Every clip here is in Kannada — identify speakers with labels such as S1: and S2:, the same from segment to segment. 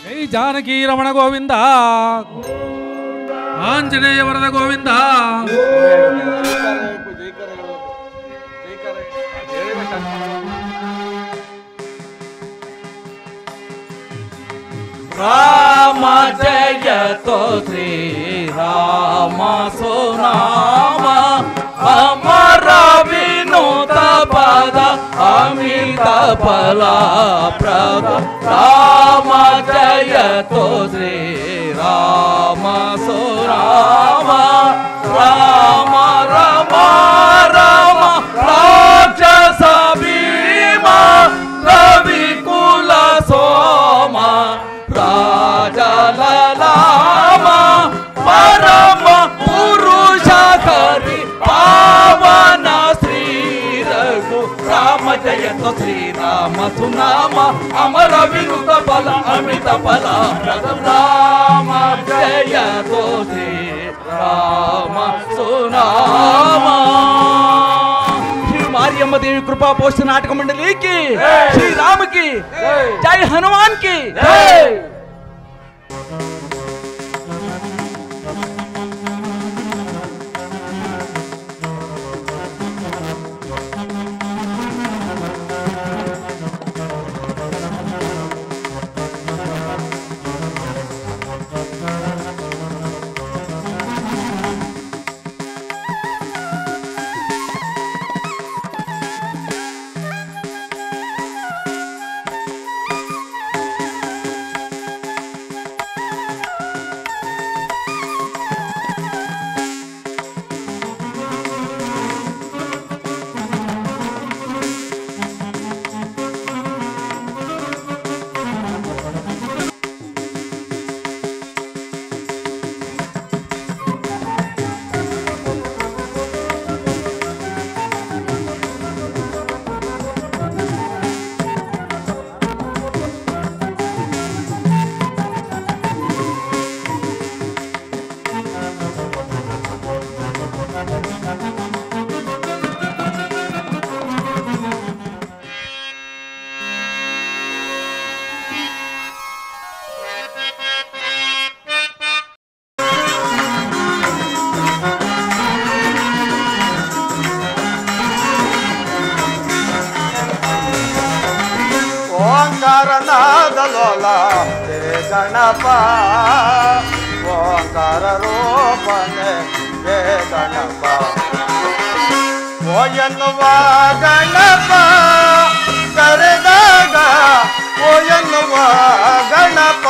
S1: ಜೈ ಜಾನಕಿ ರಮಣ ಗೋವಿಂದ, ಆಂಜನೇಯ ವರದ ಗೋವಿಂದ.
S2: ರಾಮ ಜಯತೋ ಶ್ರೀ ರಾಮ ಸುನಾಮ ಅಮರ ವಿನೋದ ಪದ ಅಮಿತ ಫಲ ಪ್ರದ. ರಾಮ ಜಯತೋ ಶ್ರೀ ರಾಮ ಸುನಾಮ ರಾಮ ರಮ ರಾಮ ರಾಕ್ಷಸ ಭೀಮ ರವಿ ಕುಲ ಸೋಮ ರಾಜಲಲಾಮ ಪರಮ ಪುರುಷ ಕರಿ ಪಾವನ ಶ್ರೀ ರಘು ರಾಮ ಜಯತೋ ಶ್ರೀರಾಮ ಸುನಾಮ ಅಮರ ವಿನುತ ಫಲ ಅಮಿತ ಫಲ ರಾಮ ಜಯತೋ ಶ್ರೀ ರಾಮ ಸುನಾಮ. मारियम्म देवी कृपा पोस्ट नाटक मंडली की, श्री राम की जय, हनुमान की जय.
S3: ಓಂಕಾರನಾದಲೋಲ ಹೇ ಗಣಪ, ಓಂಕಾರ ರೂಪನೆ ಹೇ ಗಣಪ. ಓ ಎನ್ನುವ ಗಣಪ ಕರೆದಾಗ, ಓ ಎನ್ನುವ ಗಣಪ.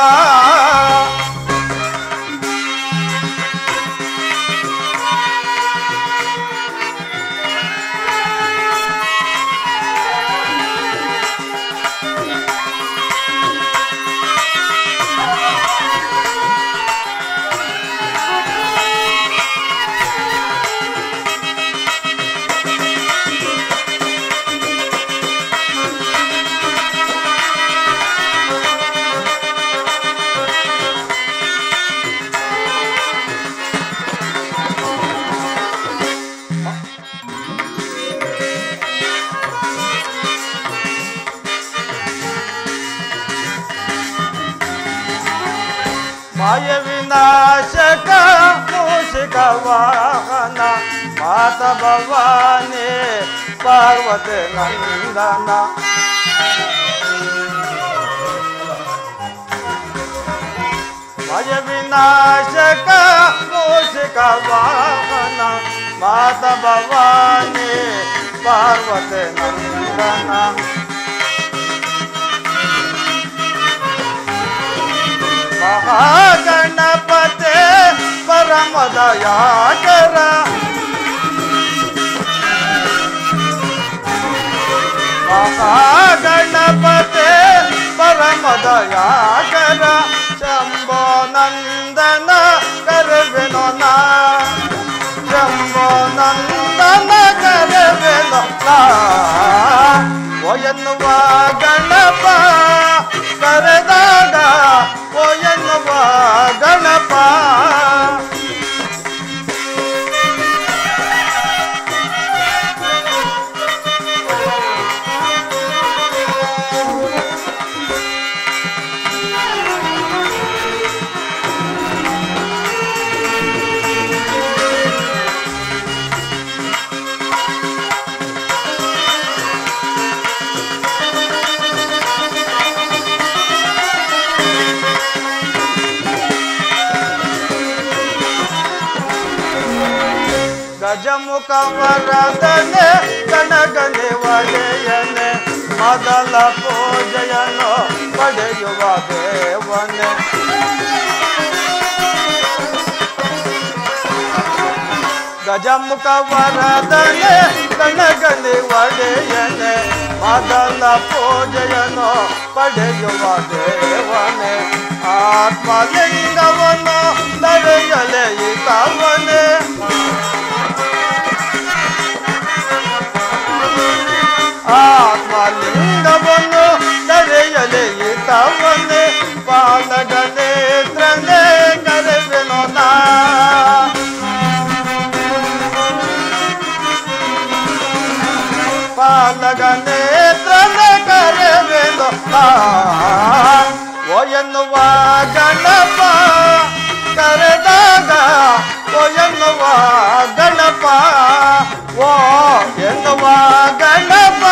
S3: ಮಾಯ ವಿನಾಶಕ ಮೂಷಿಕ ವಾಹನ ಮಾತ ಭವಾನಿ ಪಾರ್ವತಿ ನಂದನ. ಮಾಯ ವಿನಾಶಕ ಮೂಷಿಕ ವಾಹನ ಮಾತ ಭವಾನಿ ಪಾರ್ವತಿ ನಂದನ. महागणपते परम दयाकर, महागणपते परम दयाकर. शंभो नंदन कर विनोना, शंभो नंदन कर विनोना. ओ ಎನ್ನುವ ಗಣಪ ಕರೆದಾಗ, ಓ ಎನ್ನುವ ಗಣಪ. ಗಜಮುಖ ವರದನೆ ಗಣಗನೆ ಒಡೆಯನೆ ಮೊದಲ ಪೂಜೆಯನ್ನು ಪಡೆಯುವ ದೇವನೆ ಗಜಮುಖ ವರದನೆ ಗಣಗನೆ ಒಡೆಯನೆ ಮೊದಲ ಪೂಜೆಯನ್ನು ಪಡೆಯುವ ದೇವನೆ ಆತ್ಮಲಿಂಗವನ್ನು ತಡೆಯಲೆ ಇತವನೆ ಆತ್ಮಲಿಂಗವನ್ನು ತಡೆಯಲೆ ಇತವನೆ ಪಾಲಗನೇತ್ರನೆ ಕರೆವೆನೋ ನಾ ಪಾಲಗನೇತ್ರನೆ ಕರೆವೆನೋ ಓ ಎನ್ನುವ ಗಣಪ ಕರೆದಾಗ ಓ ಎನ್ನುವ ಗಣಪ ಓ ಎನ್ನುವ ಗಣಪ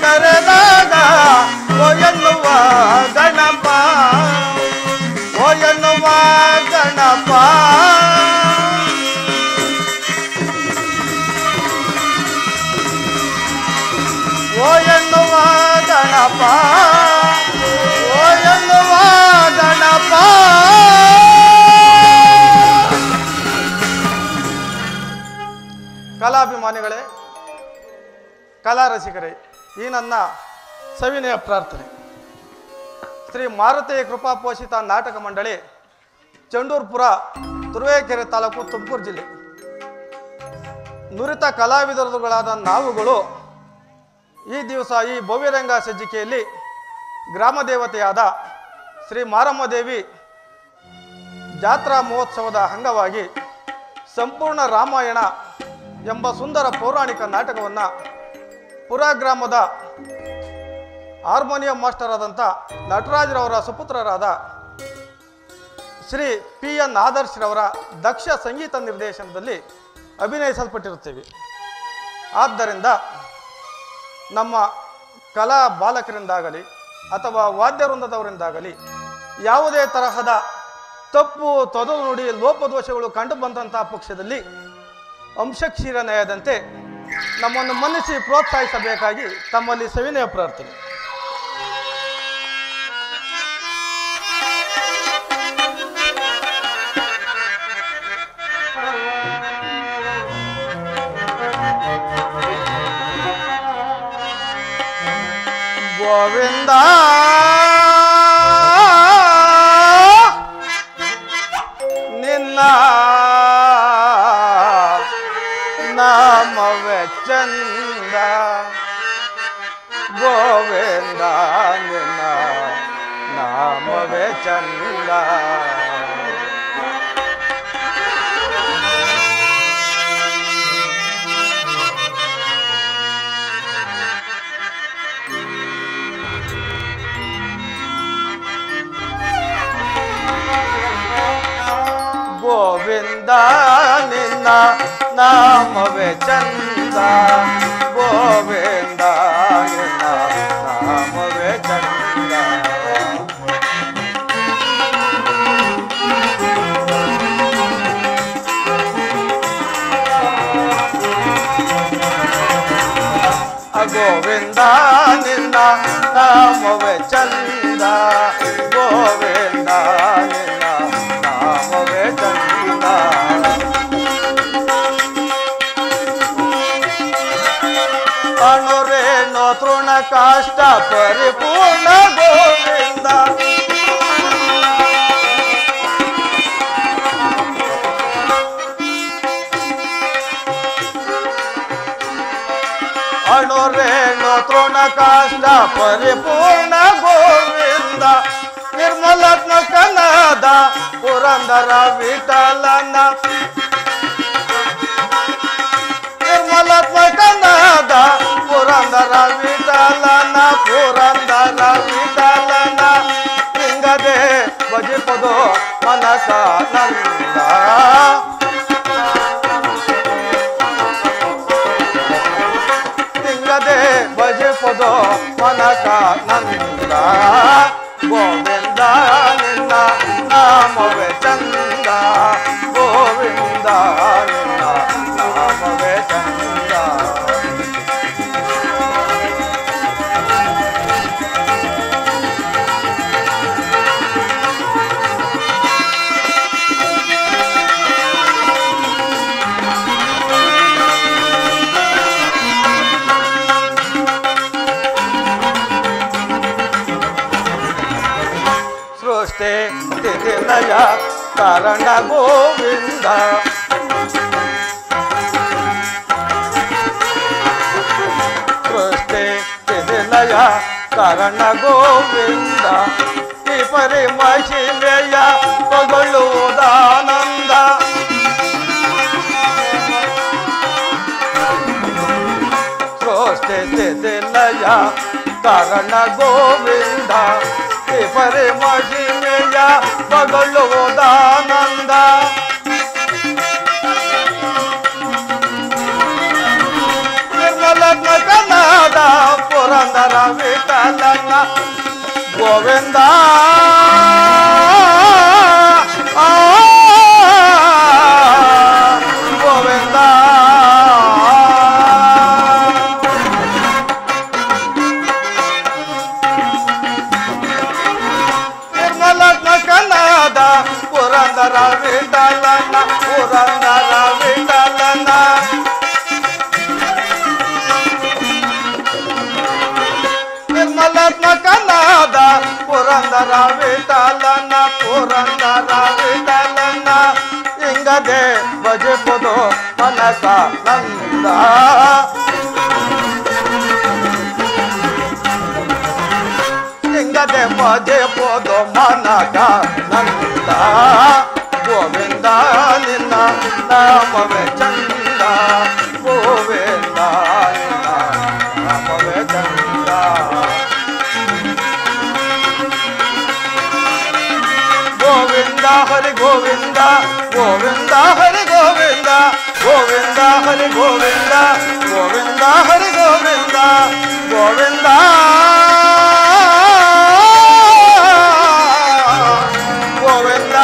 S3: ಕರೆದಾಗ ಓ ಎನ್ನುವ ಗಣಪ ಓ ಎನ್ನುವ ಗಣಪ ಓ ಎನ್ನುವ ಗಣಪ ಓ ಎನ್ನುವ ಗಣಪ ಕಲಾಭಿಮಾನಿಗಳೇ ಕಲಾ ರಸಿಕರೇ ಈ ನನ್ನ ಸವಿನಯ ಪ್ರಾರ್ಥನೆ ಶ್ರೀ ಮಾರುತಿ ಕೃಪಾಪೋಷಿತ ನಾಟಕ ಮಂಡಳಿ ಚಂಡೂರ್ಪುರ ತುರುವೇಕೆರೆ ತಾಲೂಕು ತುಮಕೂರು ಜಿಲ್ಲೆ ನುರಿತ ಕಲಾವಿದರುಗಳಾದ ನಾವುಗಳು ಈ ದಿವಸ ಈ ಭವ್ಯರಂಗ ಸಜ್ಜಿಕೆಯಲ್ಲಿ ಗ್ರಾಮ ದೇವತೆಯಾದ ಶ್ರೀ ಮಾರಮ್ಮ ದೇವಿ ಜಾತ್ರಾ ಮಹೋತ್ಸವದ ಅಂಗವಾಗಿ ಸಂಪೂರ್ಣ ರಾಮಾಯಣ ಎಂಬ ಸುಂದರ ಪೌರಾಣಿಕ ನಾಟಕವನ್ನು ಪುರ ಗ್ರಾಮದ ಹಾರ್ಮೋನಿಯಂ ಮಾಸ್ಟರ್ ಆದಂಥ ನಟರಾಜ್ರವರ ಸುಪುತ್ರರಾದ ಶ್ರೀ ಪಿ ಎನ್ ಆದರ್ಶ್ರವರ ದಕ್ಷ ಸಂಗೀತ ನಿರ್ದೇಶನದಲ್ಲಿ ಅಭಿನಯಿಸಲ್ಪಟ್ಟಿರುತ್ತೇವೆ. ಆದ್ದರಿಂದ ನಮ್ಮ ಕಲಾ ಬಾಲಕರಿಂದಾಗಲಿ ಅಥವಾ ವಾದ್ಯವೃಂದದವರಿಂದಾಗಲಿ ಯಾವುದೇ ತರಹದ ತಪ್ಪು ತೊದಲು ನುಡಿ ಲೋಪದೋಷಗಳು ಕಂಡು ಬಂದಂತಹ ಪಕ್ಷದಲ್ಲಿ ಅಂಶಕ್ಷೀರ ನ್ಯಾಯದಂತೆ ನಮ್ಮನ್ನು ಮನ್ನಿಸಿ ಪ್ರೋತ್ಸಾಹಿಸಬೇಕಾಗಿ ತಮ್ಮಲ್ಲಿ ಸವಿನಯ ಪ್ರಾರ್ಥನೆ. ಗೋವಿಂದ ನಿನ್ನ ನಾಮವೇ ಚಂದ ಗೋವಿಂದ ನಿನ್ನ ನಾಮವೇ ಚಂದ ಗೋವಿಂದ ನಿನ್ನ ನಾಮವೇ ಚಂದ ಗೋವಿಂದ ನಿನ್ನ ನಾಮವೇ ಚಂದ ಗೋವಿಂದ ನಿನ್ನ ನಾಮವೇ ಚಂದ ಗೋವಿಂದ ನಿನ್ನ ನಾಮವೇ ಚಂದ ಅಣುರೇಣು ತೃಣ ಕಾಷ್ಟ ಪರಿಪೂರ್ಣ ಗೋವಿಂದ ಅಣುರೇಣು ತೃಣ ಕಾಷ್ಟ ಪರಿಪೂರ್ಣ ಗೋವಿಂದ ನಿರ್ಮಲಾತ್ಮಕನಾದ ಪುರಂದರ ವಿಠಲನ ನಿರ್ಮಲಾತ್ಮಕನಾದ ಪುರಂದರ ವಿಠಲನ ಪುರಂದರ ವಿಠಲನ ಹಿಂಗದೆ ಭಜಿಪದೋ ಮನಸಾನಂದ ಹಿಂಗದೆ ಭಜಿಪದೋ ಮನಸಾನಂದ ಗೋವಿಂದ ನಿನ್ನ ನಾಮವೇ ಚಂದ ಗೋವಿಂದ ನಿನ್ನ ನಾಮವೇ ಚಂದ. ಸೃಷ್ಟಿ ಸ್ಥಿತಿ ಲಯ ಕಾರಣ ಗೋವಿಂದ. ಸೃಷ್ಟಿ ಸ್ಥಿತಿ ಲಯ ಕಾರಣ ಗೋವಿಂದ. ಈ ಪರಿಮಹಿಮೆಯ ಪೊಗಳುವುದಾನಂದ. ಸೃಷ್ಟಿ ಸ್ಥಿತಿ ಲಯ ಕಾರಣ ಗೋವಿಂದ. ಈ ಪರಿಮಹಿಮೆಯ ಪೊಗಳುವುದಾನಂದ. ನಿರ್ಮಲನಾದ ಪುರಂದರ ವಿಠಲನ ಗೋವಿಂದ. ಗೋವಿಂದ ನಿರ್ಮಲನಾದ ಪುರಂದರ ವಿಠಲನ ಪುರಂದರ ವಿಠಲನ. ನಿರ್ಮಲನಾದ ಪುರಂದರ ವಿಠಲನ ಪುರಂದರ ವಿಠಲನ. ಇಂಗದೆ ಭಜಿಪುದು ಮನಕ ನಂದ. ಇಂಗದೆ ಭಜಿಪುದು ಮನಕ ನಂದ. ಗೋವಿಂದ ನಿನ್ನ ನಾಮವೇ ಚಂದ. ಗೋವಿಂದ ನಿನ್ನ ನಾಮವೇ ಚಂದ. ಗೋವಿಂದ ಹರಿ ಗೋವಿಂದ ಗೋವಿಂದ ಹರಿ ಗೋವಿಂದ ಗೋವಿಂದ ಹರಿ ಗೋವಿಂದ ಗೋವಿಂದ ಹರಿ ಗೋವಿಂದ ಗೋವಿಂದ ಗೋವಿಂದ.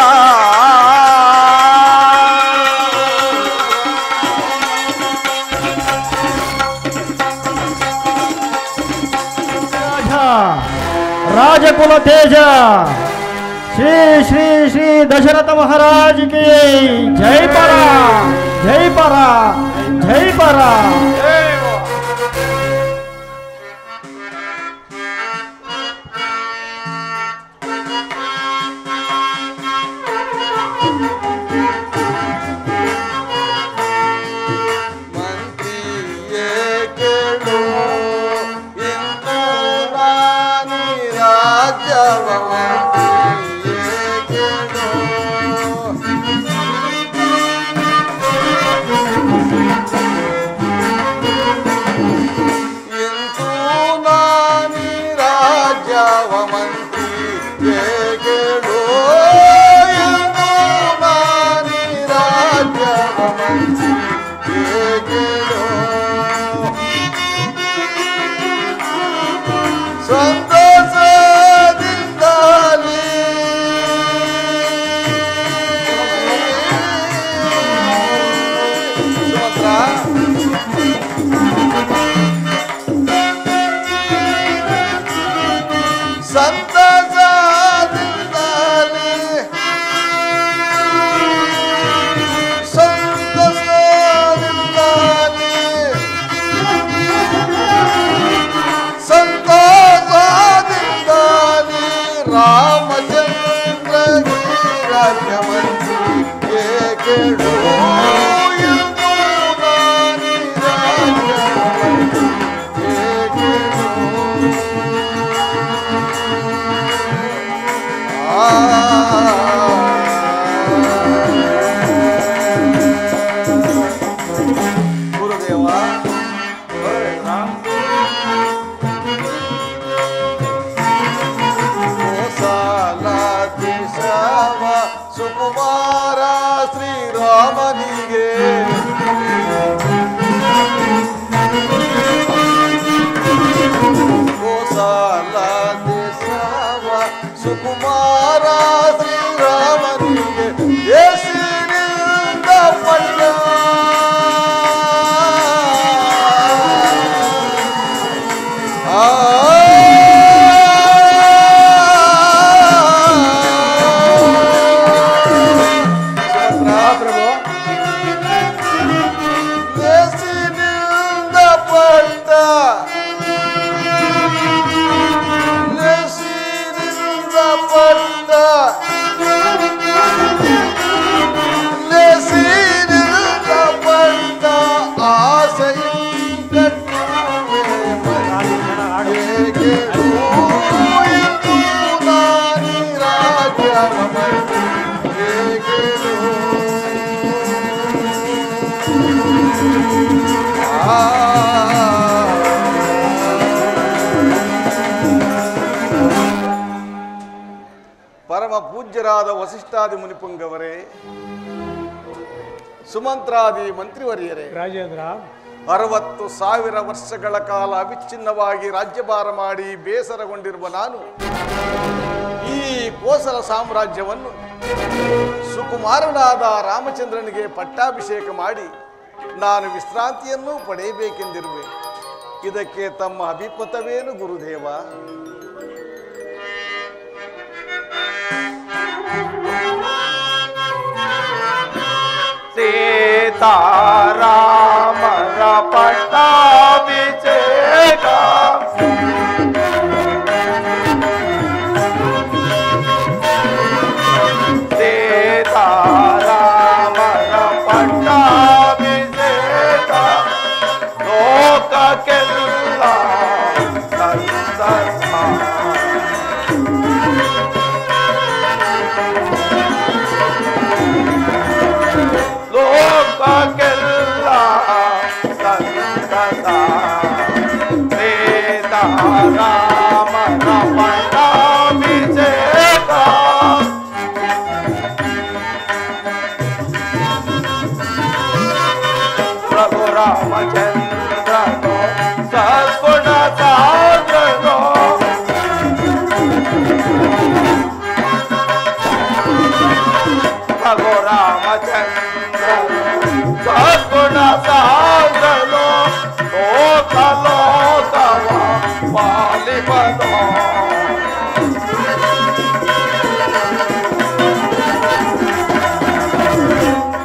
S4: राजकुल तेज श्री श्री श्री दशरथ महाराज की जय परा जय परा जय परा.
S3: ಪರಮ ಪೂಜ್ಯರಾದ ವಸಿಷ್ಠಾದಿ ಮುನಿಪುಂಗವರೇ, ಸುಮಂತ್ರಾದಿ ಮಂತ್ರಿವರಿಯರೇ,
S5: ರಾಜೇಂದ್ರ
S3: 60,000 ವರ್ಷಗಳ ಕಾಲ ಅವಿಚ್ಛಿನ್ನವಾಗಿ ರಾಜ್ಯಭಾರ ಮಾಡಿ ಬೇಸರಗೊಂಡಿರುವ ನಾನು ಈ ಕೋಸಲ ಸಾಮ್ರಾಜ್ಯವನ್ನು ಸುಕುಮಾರನಾದ ರಾಮಚಂದ್ರನಿಗೆ ಪಟ್ಟಾಭಿಷೇಕ ಮಾಡಿ ನಾನು ವಿಶ್ರಾಂತಿಯನ್ನು ಪಡೆಯಬೇಕೆಂದಿರುವೆ. ಇದಕ್ಕೆ ತಮ್ಮ ಅಭಿಮತವೇನು ಗುರುದೇವ?
S6: ಸೀತಾರಾಮರ ಪಟ್ಟಾಭಿಷೇಕ ಸೀತಾರಾಮರ ಪಟ್ಟಾಭಿಷೇಕ ಲೋಕಕ್ಕೆಲ್ಲ ಸಂತಸ ಲೋಕಕ್ಕೆಲ್ಲ ಸಂತಸ ಸೀತಾರಾಮರ ಪಟ್ಟಾಭಿಷೇಕ ಪ್ರಭು ರಾಮಚಂದ್ರನೋ ಸದ್ಗುಣ ಸಾಗರೋ ಪ್ರಭು ರಾಮಚಂದ್ರನೋ ಸದ್ಗುಣ ಸಾಗರೋ ಲೋಕ ಲೋಕವ ಪಾಲಿಪದೋ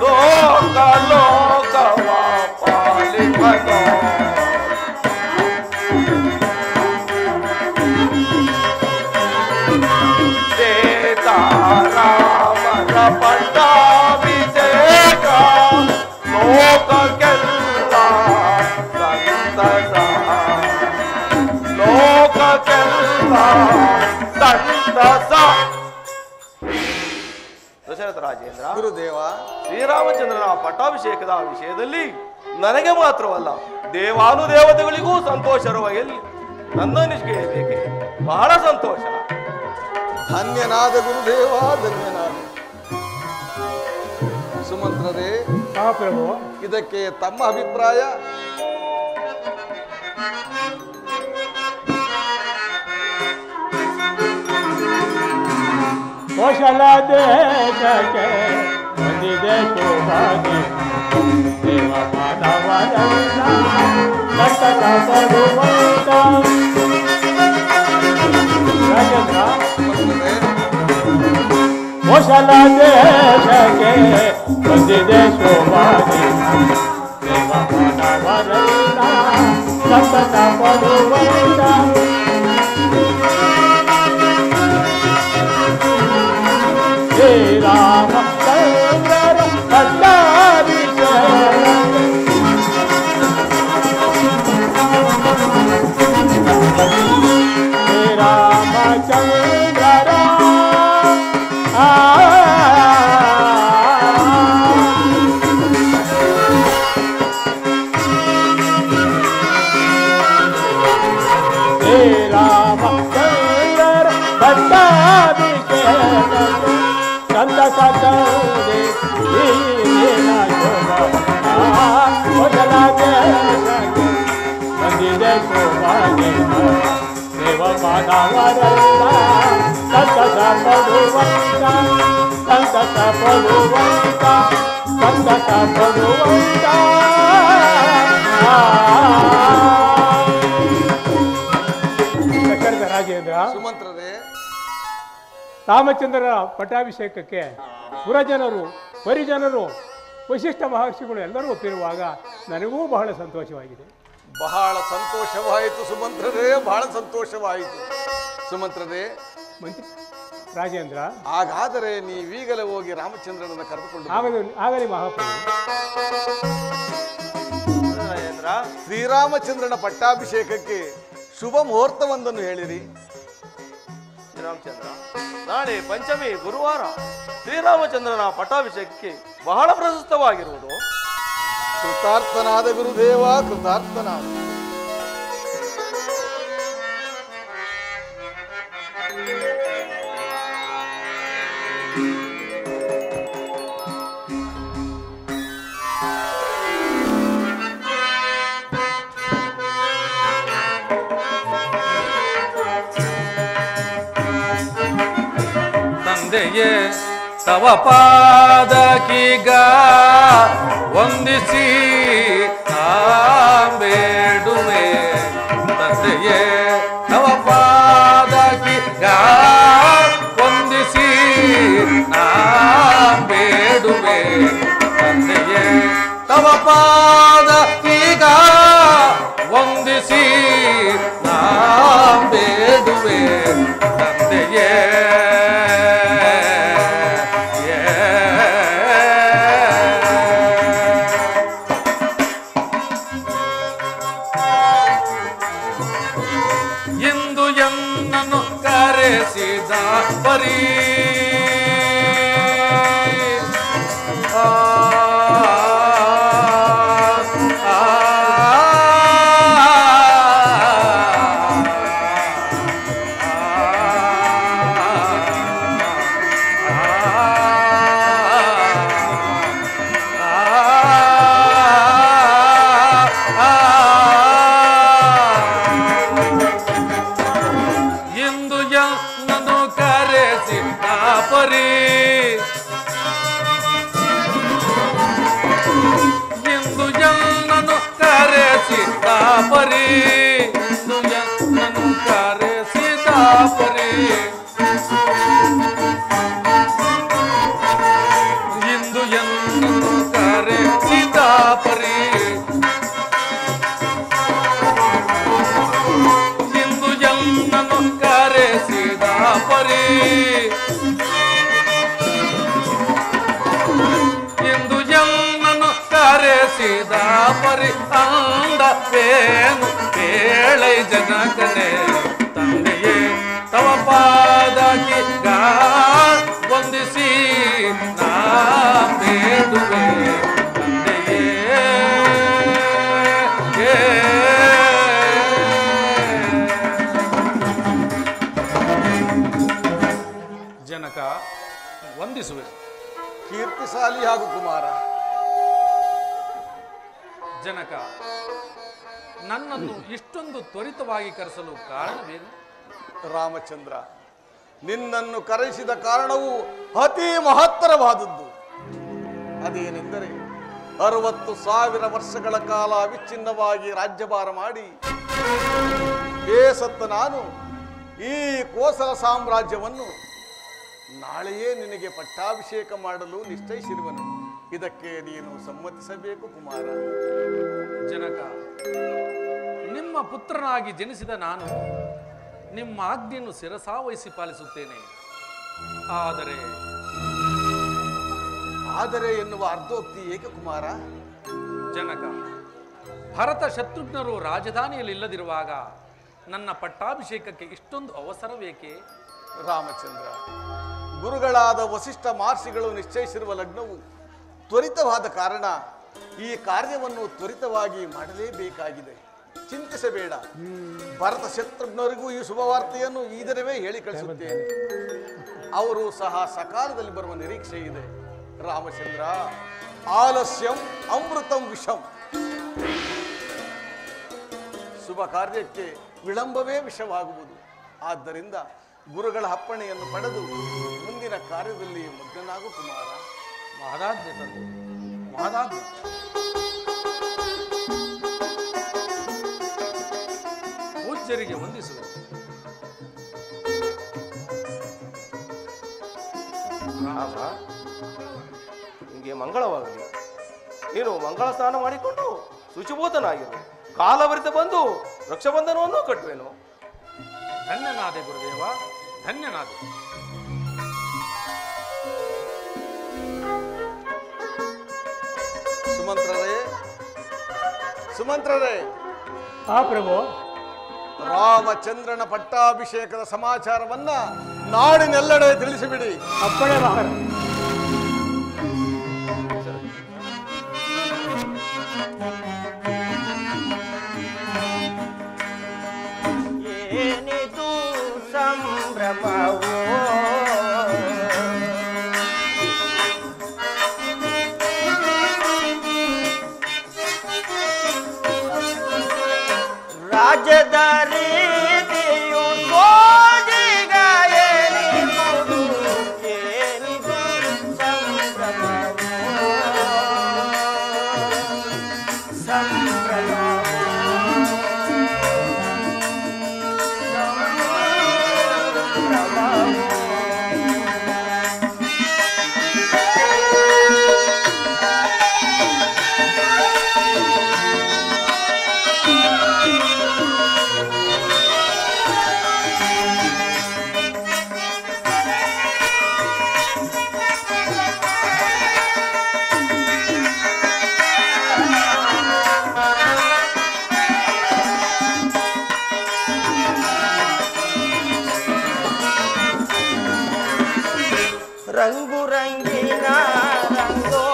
S6: ಲೋಕ ಲೋಕವ ಪಾಲಿಪದೋ ಸೀತಾರಾಮರ ಪಟ್ಟಾಭಿಷೇಕ ಲೋಕಕ್ಕೆಲ್ಲ ಸಂತಸ ಲೋಕಕ್ಕೆಲ್ಲ ಸಂತಸ. ದಶರಥ ರಾಜೇಂದ್ರ,
S3: ಗುರುದೇವ,
S6: ಶ್ರೀರಾಮಚಂದ್ರನ ಪಟ್ಟಾಭಿಷೇಕದ ವಿಷಯದಲ್ಲಿ ನನಗೆ ಮಾತ್ರವಲ್ಲ ದೇವಾನುದೇವತೆಗಳಿಗೂ ಸಂತೋಷವಿರಲಿ. ನನ್ನ ನಿಷ್ಕ್ರಿಯ ಬೇಕೆ ಬಹಳ ಸಂತೋಷ.
S3: ಧನ್ಯನಾದ ಗುರುದೇವ, ಧನ್ಯನಾದ. ಸುಮಂತ್ರರೇ,
S5: ಮಹಾಪ್ರಭು,
S3: ಇದಕ್ಕೆ ತಮ್ಮ ಅಭಿಪ್ರಾಯ?
S5: ಕೋಶಲ ದೇಶಕ್ಕೆ ಬಂದಿದೆ ಶೋಭಾಗಿ ದೇವ ಮಾಧವರನ್ನ ಕಟ್ಟಕ ಪಡುವಂತ. ರಾಜೇಂದ್ರ,
S3: ಸುಮಂತ್ರರೇ,
S5: ಕೋಶಲ ದೇಶಕ್ಕೆ ಬಂದಿದೆ ಶೋಭಾಗಿ ದೇವ ಮಾಧವರನ್ನ ಕಟ್ಟಕ ಪಡುವಂತ. ಶ್ರೀರಾಮಚಂದ್ರರ ಪಟ್ಟಾಭಿಷೇಕ ಶ್ರೀರಾಮಚಂದ್ರರ ಶ್ರೀರಾಮಚಂದ್ರರ ಪಟ್ಟಾಭಿಷೇಕ ಸಂತಸ ತಂದೆ ಈ ದಿನ ಶೋಭ ಬಂದಿದೆ ಶೋಭಾಗೆ ದೇವ ಮಾಧವರಲ್ಲ ಸಂತಸ ಪಡುವಂತ ಸಂತಸ ಪಡುವಂತ ಸಂತಸ ಪಡುವಂತ. ದಶರಥ ರಾಜೇಂದ್ರ,
S3: ಸುಮಂತ್ರರೇ,
S5: ರಾಮಚಂದ್ರರ ಪಟ್ಟಾಭಿಷೇಕಕ್ಕೆ ಪುರಜನರು ಪರಿಜನರು ವಶಿಷ್ಠ ಮಹರ್ಷಿಗಳು ಎಲ್ಲರೂ ಒಪ್ಪಿರುವಾಗ ನನಗೂ ಬಹಳ ಸಂತೋಷವಾಗಿದೆ.
S3: ಬಹಳ ಸಂತೋಷವಾಯಿತು ಸುಮಂತ್ರರೇ, ಬಹಳ ಸಂತೋಷವಾಯಿತು. ಸುಮಂತ್ರರೇ,
S5: ಮಂತ್ರಿ ರಾಜೇಂದ್ರ,
S3: ಹಾಗಾದರೆ ನೀವೀಗಲೇ ಹೋಗಿ ರಾಮಚಂದ್ರನನ್ನು ಕರೆದುಕೊಂಡು
S5: ಆಗಲಿ ಮಹಾಪ್ರಭು.
S6: ರಾಜೇಂದ್ರ,
S3: ಶ್ರೀರಾಮಚಂದ್ರನ ಪಟ್ಟಾಭಿಷೇಕಕ್ಕೆ ಶುಭ ಮುಹೂರ್ತವೊಂದನ್ನು ಹೇಳಿರಿ.
S6: ಶ್ರೀರಾಮಚಂದ್ರ, ನಾಳೆ ಪಂಚಮಿ ಗುರುವಾರ ಶ್ರೀರಾಮಚಂದ್ರನ ಪಟ್ಟಾಭಿಷೇಕಕ್ಕೆ ಬಹಳ ಪ್ರಶಸ್ತವಾಗಿರುವುದು.
S3: ಕೃತಾರ್ಥನಾದ ಗುರುದೇವ, ಕೃತಾರ್ಥನಾದ.
S1: ತಂದೆಯೇ ತವ ಪಾದಕೀಗ ವಂದಿಸಿ ಬೇಡುವೆ. ತಂದೆಯೇ ತವ ಪಾದಕೀಗ ವಂದಿಸಿ ಬೇಡುವೆ. ತಂದೆಯೇ ತವ ಪಾದಕೀಗ ವಂದಿಸಿ ಬೇಡುವೆ. ತಂದೆಯೇ ಎಂದು ಎನ್ನನ್ನು ಕರೆಸಿದ ಪರಿ ಎಂದು ಎನ್ನನ್ನು ಕರೆಸಿದ ಪರಿ ಎಂದು ಎನ್ನನ್ನು ಕರೆಸಿದ ಪರಿ ಎಂದು ಎನ್ನನ್ನು ಕರೆಸಿದ ಪರಿ ಎಂದು ಎನ್ನನ್ನು ಕರೆಸಿದ ಪರಿ ಎಂದು ಎನ್ನನ್ನು ಕರೆಸಿದ ಪರಿ ಅಂದವೇನು ಬೇಳೆ ಜನಕನೇ. ತಂದೆಯೇ ತವ ಪಾದಕೀಗ ವಂದಿಸಿ ಬೇಡುವೆ. ತಂದೆಯೇ ಜನಕ ವಂದಿಸುವೆ.
S3: ಕೀರ್ತಿಶಾಲಿ ಹಾಗೂ ಕುಮಾರ.
S1: ಜನಕ, ನನ್ನನ್ನು ಇಷ್ಟೊಂದು ತ್ವರಿತವಾಗಿ ಕರೆಸಲು ಕಾರಣವೇನು?
S3: ರಾಮಚಂದ್ರ, ನಿನ್ನನ್ನು ಕರೆಸಿದ ಕಾರಣವು ಅತಿ ಮಹತ್ತರವಾದದ್ದು. ಅದೇನೆಂದರೆ 60,000 ವರ್ಷಗಳ ಕಾಲ ಅವಿಚ್ಛಿನ್ನವಾಗಿ ರಾಜ್ಯಭಾರ ಮಾಡಿ ಬೇಸತ್ತ ನಾನು ಈ ಕೋಸಲ ಸಾಮ್ರಾಜ್ಯವನ್ನು ನಾಳೆಯೇ ನಿನಗೆ ಪಟ್ಟಾಭಿಷೇಕ ಮಾಡಲು ನಿಶ್ಚಯಿಸಿರುವನು. ಇದಕ್ಕೆ ನೀನು ಸಮ್ಮತಿಸಬೇಕು ಕುಮಾರ.
S1: ಜನಕ, ನಿಮ್ಮ ಪುತ್ರನಾಗಿ ಜನಿಸಿದ ನಾನು ನಿಮ್ಮ ಆಜ್ಞೆಯನ್ನು ಶಿರಸಾವಹಿಸಿ ಪಾಲಿಸುತ್ತೇನೆ.
S3: ಆದರೆ ಎನ್ನುವ ಅರ್ಧೋಕ್ತಿ ಏಕೆ ಕುಮಾರ?
S1: ಜನಕ, ಭರತ ಶತ್ರುಘ್ನರು ರಾಜಧಾನಿಯಲ್ಲಿ ಇಲ್ಲದಿರುವಾಗ ನನ್ನ ಪಟ್ಟಾಭಿಷೇಕಕ್ಕೆ ಇಷ್ಟೊಂದು ಅವಸರವೇಕೆ?
S3: ರಾಮಚಂದ್ರ, ಗುರುಗಳಾದ ವಸಿಷ್ಠ ಮಹರ್ಷಿಗಳು ನಿಶ್ಚಯಿಸಿರುವ ಲಗ್ನವು ತ್ವರಿತವಾದ ಕಾರಣ ಈ ಕಾರ್ಯವನ್ನು ತ್ವರಿತವಾಗಿ ಮಾಡಲೇಬೇಕಾಗಿದೆ. ಚಿಂತಿಸಬೇಡ. ಭರತ ಶತ್ರುಘ್ನರಿಗೂ ಈ ಶುಭವಾರ್ತೆಯನ್ನು ಈ ದಿನವೇ ಹೇಳಿ ಕಳಿಸುತ್ತೇನೆ. ಅವರು ಸಹ ಸಕಾಲದಲ್ಲಿ ಬರುವ ನಿರೀಕ್ಷೆ ಇದೆ. ರಾಮಚಂದ್ರ, ಆಲಸ್ಯಂ ಅಮೃತಂ ವಿಷಂ. ಶುಭ ಕಾರ್ಯಕ್ಕೆ ವಿಳಂಬವೇ ವಿಷವಾಗುವುದು. ಆದ್ದರಿಂದ ಗುರುಗಳ ಅಪ್ಪಣೆಯನ್ನು ಪಡೆದು ಮುಂದಿನ ಕಾರ್ಯದಲ್ಲಿ ಮಗ್ನನಾಗು ಕುಮಾರ.
S1: ಮಹದಾಜ್ಞೆ ತಂದೆ, ಮಹದಾಜ್ಞೆ. ಪೂಜ್ಯರಿಗೆ ವಂದಿಸುವೆ.
S6: ನಿಮಗೆ ಮಂಗಳವಾಗಲಿ. ನೀನು ಮಂಗಳ ಸ್ನಾನ ಮಾಡಿಕೊಂಡು ಶುಚಿಭೂತನಾಗಿರು. ಕಾಲವರಿತ ಬಂದು ರಕ್ಷಾಬಂಧನವನ್ನು ಕಟ್ಟುವೆನು.
S1: ಧನ್ಯನಾದೆ ಗುರುದೇವ, ಧನ್ಯನಾದೆ.
S3: ಸುಮಂತ್ರರೇ,
S5: ಆ ಪ್ರಭು,
S3: ರಾಮಚಂದ್ರನ ಪಟ್ಟಾಭಿಷೇಕದ ಸಮಾಚಾರವನ್ನ ನಾಡಿನೆಲ್ಲೆಡೆ ತಿಳಿಸಿಬಿಡಿ.
S5: ಅಪ್ಪಣೆ ಮಹಾರಾಜ.
S7: ಏನಿದು ಸಂಭ್ರಮವೋ ರಾಜ್ಯದ ರೀತಿಯು ಸೋಜಿಗ ಏನಿದು ಏನಿದು ಸಂಭ್ರಮವೋ ಸಂಭ್ರಮವೋ ರಂಗು ರಂಗಿನ ರಂಗೋಲೆಯಿಂದ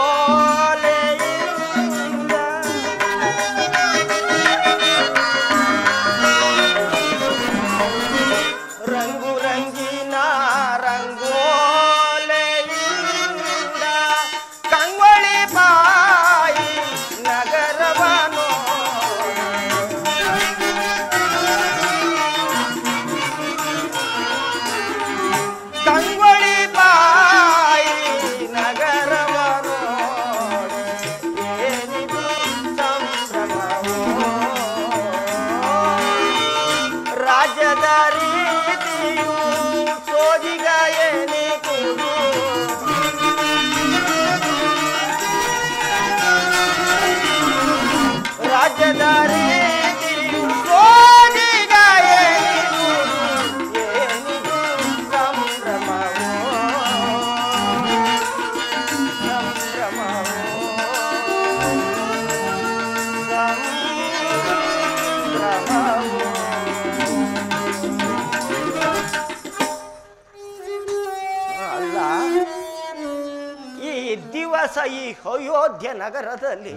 S7: ರಂಗು ರಂಗಿನ ರಂಗೋಲೆಯಿಂದ ಕಂಗೊಳಿ ಬಾಯಿ ನಗರವನು ಕಂಗೊಳಿ ನಗರವನು ಏನಿದು ಸಂಭ್ರಮವೋ ರಾಜ್ಯದ ರೀತಿಯು ಸೋಜಿಗ ಏನಿದು ರಾಜ್ಯದ ರೀತಿಯು ಸೋಜಿಗ ಏನಿದು ಏನಿದು ಸಂಭ್ರಮವೋ ಅಲ್ಲ ಈ ದಿವಸ ಈ ಅಯೋಧ್ಯ ನಗರದಲ್ಲಿ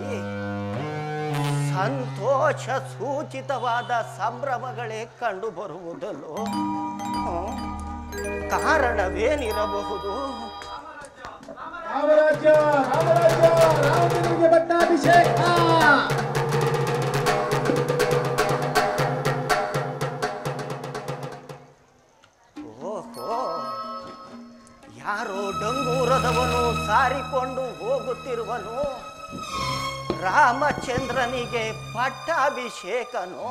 S7: ಸಂತೋಷ ಸೂಚಿತವಾದ ಸಂಭ್ರಮಗಳೇ ಕಂಡು ಬರುವುದಲ್ಲೋ ಕಾರಣವೇನಿರಬಹುದು?
S4: ರಾಮಚಂದ್ರನಿಗೆ ಪಟ್ಟಾಭಿಷೇಕ.
S7: ಓಹೋ, ಯಾರೋ ಡಂಗೂರದವನು ಸಾರಿಕೊಂಡು ಹೋಗುತ್ತಿರುವನು. ರಾಮಚಂದ್ರನಿಗೆ ಪಟ್ಟಾಭಿಷೇಕನೋ?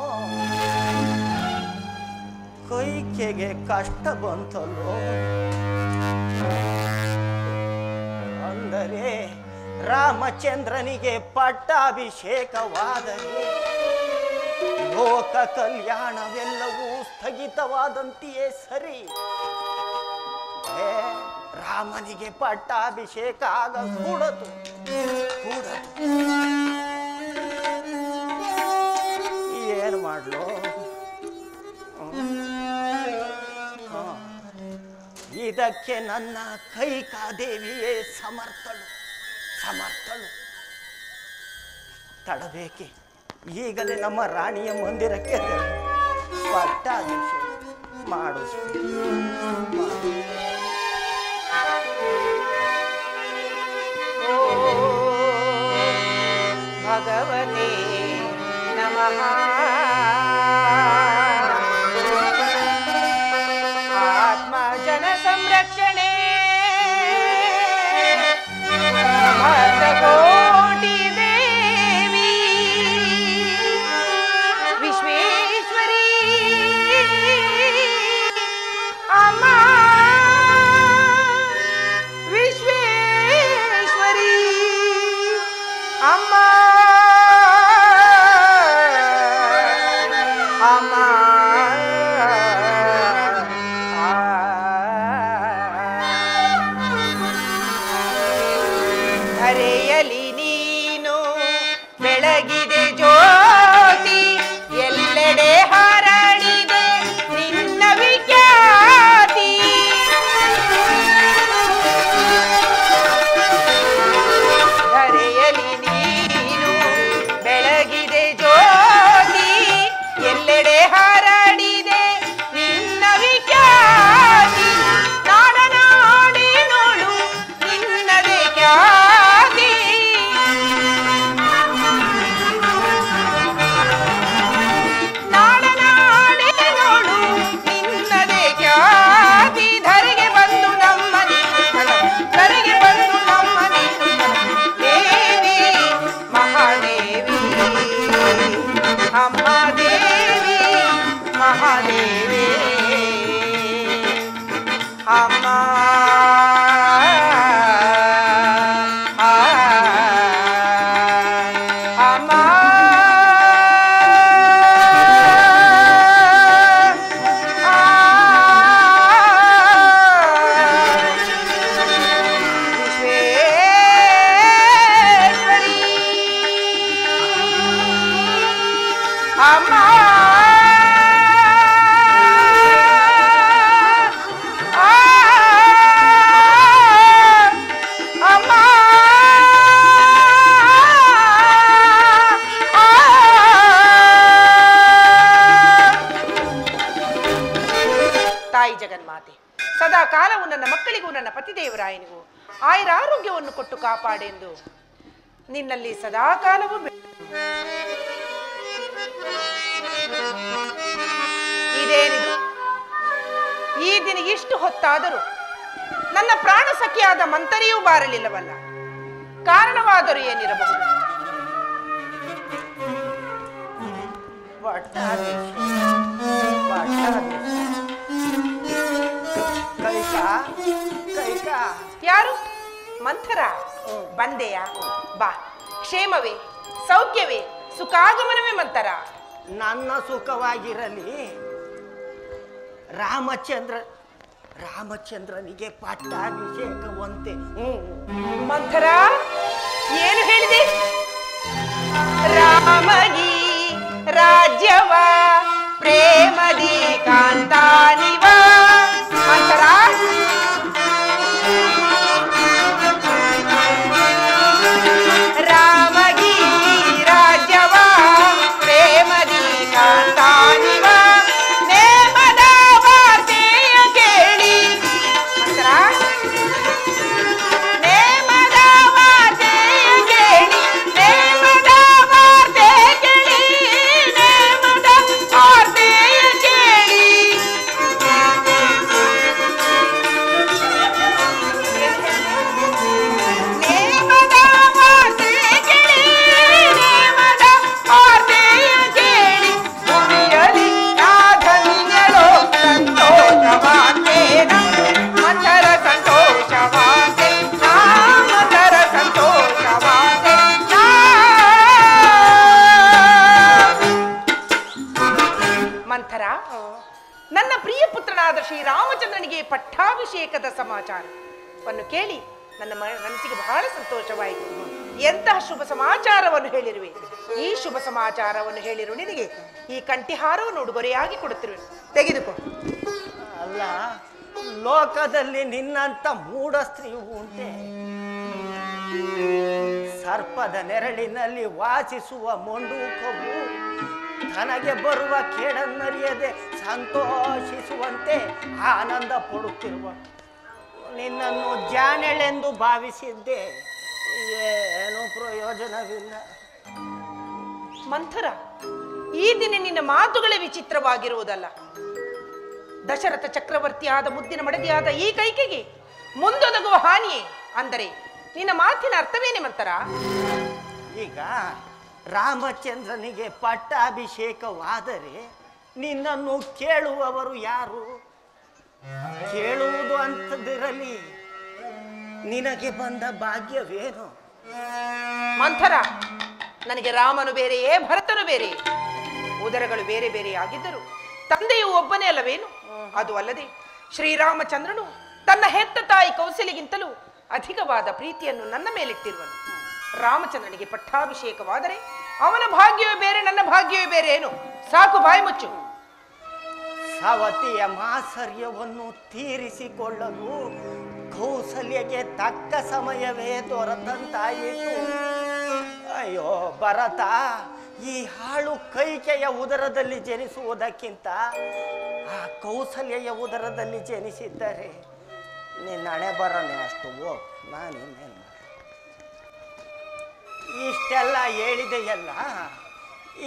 S7: ಕೈಕೆಗೆ ಕಷ್ಟ ಬಂತಲ್ಲೋ. ಅಂದರೆ ರಾಮಚಂದ್ರನಿಗೆ ಪಟ್ಟಾಭಿಷೇಕವಾದರೆ ಲೋಕ ಕಲ್ಯಾಣವೆಲ್ಲವೂ ಸ್ಥಗಿತವಾದಂತೆಯೇ ಸರಿ. ರಾಮನಿಗೆ ಪಟ್ಟಾಭಿಷೇಕ ಆಗಕೂಡದು ಕೂಡದು. ಏನು ಮಾಡ್ಲು? ಇದಕ್ಕೆ ನನ್ನ ಕೈಕಾದೇವಿಯೇ ಸಮರ್ಥಳು. ತಡಬೇಕೆ? ಈಗಲೇ ನಮ್ಮ ರಾಣಿಯ ಮಂದಿರಕ್ಕೆ ಪಟ್ಟಾಭಿಷೇಕ ಮಾಡಿಸ್ತೀನಿ. ಭಗವತೆ ನಮಃ. ಆತ್ಮ ಜನ ಸಂರಕ್ಷಣೆ ಕೋಟಿ ದೇವಿ ವಿಶ್ವೇಶ್ವರಿ ಅಮ್ಮ ವಿಶ್ವೇಶ್ವರಿ ಅಮ್ಮ ಅಮ್ಮ ಹರೆಯಲಿ ನೀನು ಬೆಳಗಿದೆ ಜ್ಯೋತಿ ಎಲ್ಲೆಡೆ ಹರಡಿದೆ ನಿನ್ನ ವಿಖ್ಯಾತಿ. ತಾಯಿ ಜಗನ್ಮಾತೆ ಸದಾ ಕಾಲವು ನನ್ನ ಮಕ್ಕಳಿಗೂ ನನ್ನ ಪತಿದೇವರಾಯನಿಗೂ ಆಯುರಾರೋಗ್ಯವನ್ನು ಕೊಟ್ಟು ಕಾಪಾಡೆಂದು ನಿನ್ನಲ್ಲಿ ಸದಾ ಕಾಲವು ಇದೇನಿದು ಈ ದಿನ ಇಷ್ಟು ಹೊತ್ತಾದರೂ ನನ್ನ ಪ್ರಾಣ ಸಖಿಯಾದ ಮಂತರಿಯೂ ಬಾರಲಿಲ್ಲವಲ್ಲ. ಕಾರಣವಾದರೂ ಏನಿರಬಹುದು? ಯಾರು? ಮಂಥರ, ಬಂದೆಯಾ? ಬಾ. ಕ್ಷೇಮವೇ, ಸೌಖ್ಯವೇ, ಸುಖಾಗಮನವೇ ಮಂಥರ?
S8: ನನ್ನ ಸುಖವಾಗಿರಲಿ. ರಾಮಚಂದ್ರನಿಗೆ ಪಟ್ಟಾಭಿಷೇಕವಂತೆ.
S7: ಮಂಥರ, ಏನು ಹೇಳಿದೆ? ರಾಮಗಿ ರಾಜ್ಯವ ಪ್ರೇಮದಿ ಕಾಂತಾನಿವ. ಮಂಥರ, ರಾಮಗಿ ರಾಜ್ಯವ ಪ್ರೇಮದಿ ಕಾಂತಾನಿವ. ನೇಮದ ವಾರ್ತೆಯ ಕೇಳಿ. ಮಂಥರ, ನೇಮದ ವಾರ್ತೆಯ ಕೇಳಿ. ನೇಮದ ವಾರ್ತೆ ಕೇಳಿ. ನೇಮದ ವಾರ್ತೆಯ ಕೇಳಿ. ನೇಮದ ವಾರ್ತೆ ಕೇಳಿ. ನೇಮದ ವಾರ್ತೆಯ ಕೇಳಿ. ಭೂಮಿಯಲ್ಲಿ ನಾಧನಿಯರೋ ಸಂತೋಷವಾದೇನ. ಮಂಥರ ಸಂತೋಷವಾದೆ. ಮಂಥರ ಸಂತೋಷವಾದೆ. ಮಂಥರ, ನನ್ನ ಪ್ರಿಯ ಪುತ್ರನಾದ ಶ್ರೀರಾಮಚಂದ್ರನಿಗೆ ಪಟ್ಟಾಭಿಷೇಕದ ಸಮಾಚಾರವನ್ನು ಕೇಳಿ ನನ್ನ ಮನಸ್ಸಿಗೆ ಬಹಳ ಸಂತೋಷವಾಯಿತು. ಎಂತಹ ಶುಭ ಸಮಾಚಾರವನ್ನು ಹೇಳಿರುವೆ. ಈ ಶುಭ ಸಮಾಚಾರವನ್ನು ಹೇಳಿರು ನಿನಗೆ ಈ ಕಂಠಿಹಾರವನ್ನು ಉಡುಗೊರೆಯಾಗಿ ಕೊಡುತ್ತಿರುವೆ. ತೆಗೆದುಕೋ.
S8: ಅಲ್ಲ, ಲೋಕದಲ್ಲಿ ನಿನ್ನಂತ ಮೂಢ ಸ್ತ್ರೀಯು ಉಂಟೆ? ಸರ್ಪದ ನೆರಳಿನಲ್ಲಿ ವಾಸಿಸುವ ಮೊಂಡೂಕವು ತನಗೆ ಬರುವ ಕೇಡನ್ನರಿಯದೆ ಸಂತೋಷಿಸುವಂತೆ ಆನಂದ ಪಡುತ್ತಿರುವ ನಿನ್ನನ್ನು ಜಾನೆಳೆಂದು ಭಾವಿಸಿದ್ದೆ. ಏನೂ ಪ್ರಯೋಜನವಿಲ್ಲ.
S7: ಮಂಥರ, ಈ ದಿನ ನಿನ್ನ ಮಾತುಗಳೇ ವಿಚಿತ್ರವಾಗಿರುವುದಲ್ಲ. ದಶರಥ ಚಕ್ರವರ್ತಿಯಾದ ಮುದ್ದಿನ ಮಡದಿಯಾದ ಈ ಕೈಕೆಗೆ ಮುಂದೊದಗುವ ಹಾನಿಯೇ ಅಂದರೆ ನಿನ್ನ ಮಾತಿನ ಅರ್ಥವೇನೆ ಮಂಥರ?
S8: ಈಗ ರಾಮಚಂದ್ರನಿಗೆ ಪಟ್ಟಾಭಿಷೇಕವಾದರೆ ನಿನ್ನನ್ನು ಕೇಳುವವರು ಯಾರು? ಕೇಳುವುದು ಅಂತದಿರಲಿ, ನಿನಗೆ ಬಂದ ಭಾಗ್ಯವೇನು?
S7: ಮಂಥರ, ನನಗೆ ರಾಮನು ಬೇರೆಯೇ ಭರತನು ಬೇರೆ. ಉದರಗಳು ಬೇರೆ ಬೇರೆ ಆಗಿದ್ದರು ತಂದೆಯು ಒಬ್ಬನೇ ಅಲ್ಲವೇನು? ಅದು ಅಲ್ಲದೆ ಶ್ರೀರಾಮಚಂದ್ರನು ತನ್ನ ಹೆತ್ತ ತಾಯಿ ಕೌಸಲ್ಯಗಿಂತಲೂ ಅಧಿಕವಾದ ಪ್ರೀತಿಯನ್ನು ನನ್ನ ಮೇಲಿಟ್ಟಿರುವನು. ರಾಮಚಂದ್ರನಿಗೆ ಪಟ್ಟಾಭಿಷೇಕವಾದರೆ ಅವನ ಭಾಗ್ಯವೇ ಬೇರೆ, ನನ್ನ ಭಾಗ್ಯವೇ ಬೇರೆ ಏನು? ಸಾಕು, ಬಾಯಿ ಮುಚ್ಚು.
S8: ಸವತಿಯ ಮಾತ್ಸರ್ಯವನ್ನು ತೀರಿಸಿಕೊಳ್ಳಲು ಕೌಸಲ್ಯಗೆ ತಕ್ಕ ಸಮಯವೇ ದೊರೆತಂತಾಯಿತು. ಅಯ್ಯೋ ಭರತ, ಈ ಹಾಳು ಕೈಕೆಯ ಉದರದಲ್ಲಿ ಜನಿಸುವುದಕ್ಕಿಂತ ಆ ಕೌಸಲ್ಯೆಯ ಉದರದಲ್ಲಿ ಜನಿಸಿದ್ದರೆ ನಿನ್ನ ಹಣೆ ಬರನೆ ಅಷ್ಟು. ನಾನೇನೇನು ಇಷ್ಟೆಲ್ಲ ಹೇಳಿದೆಯಲ್ಲ,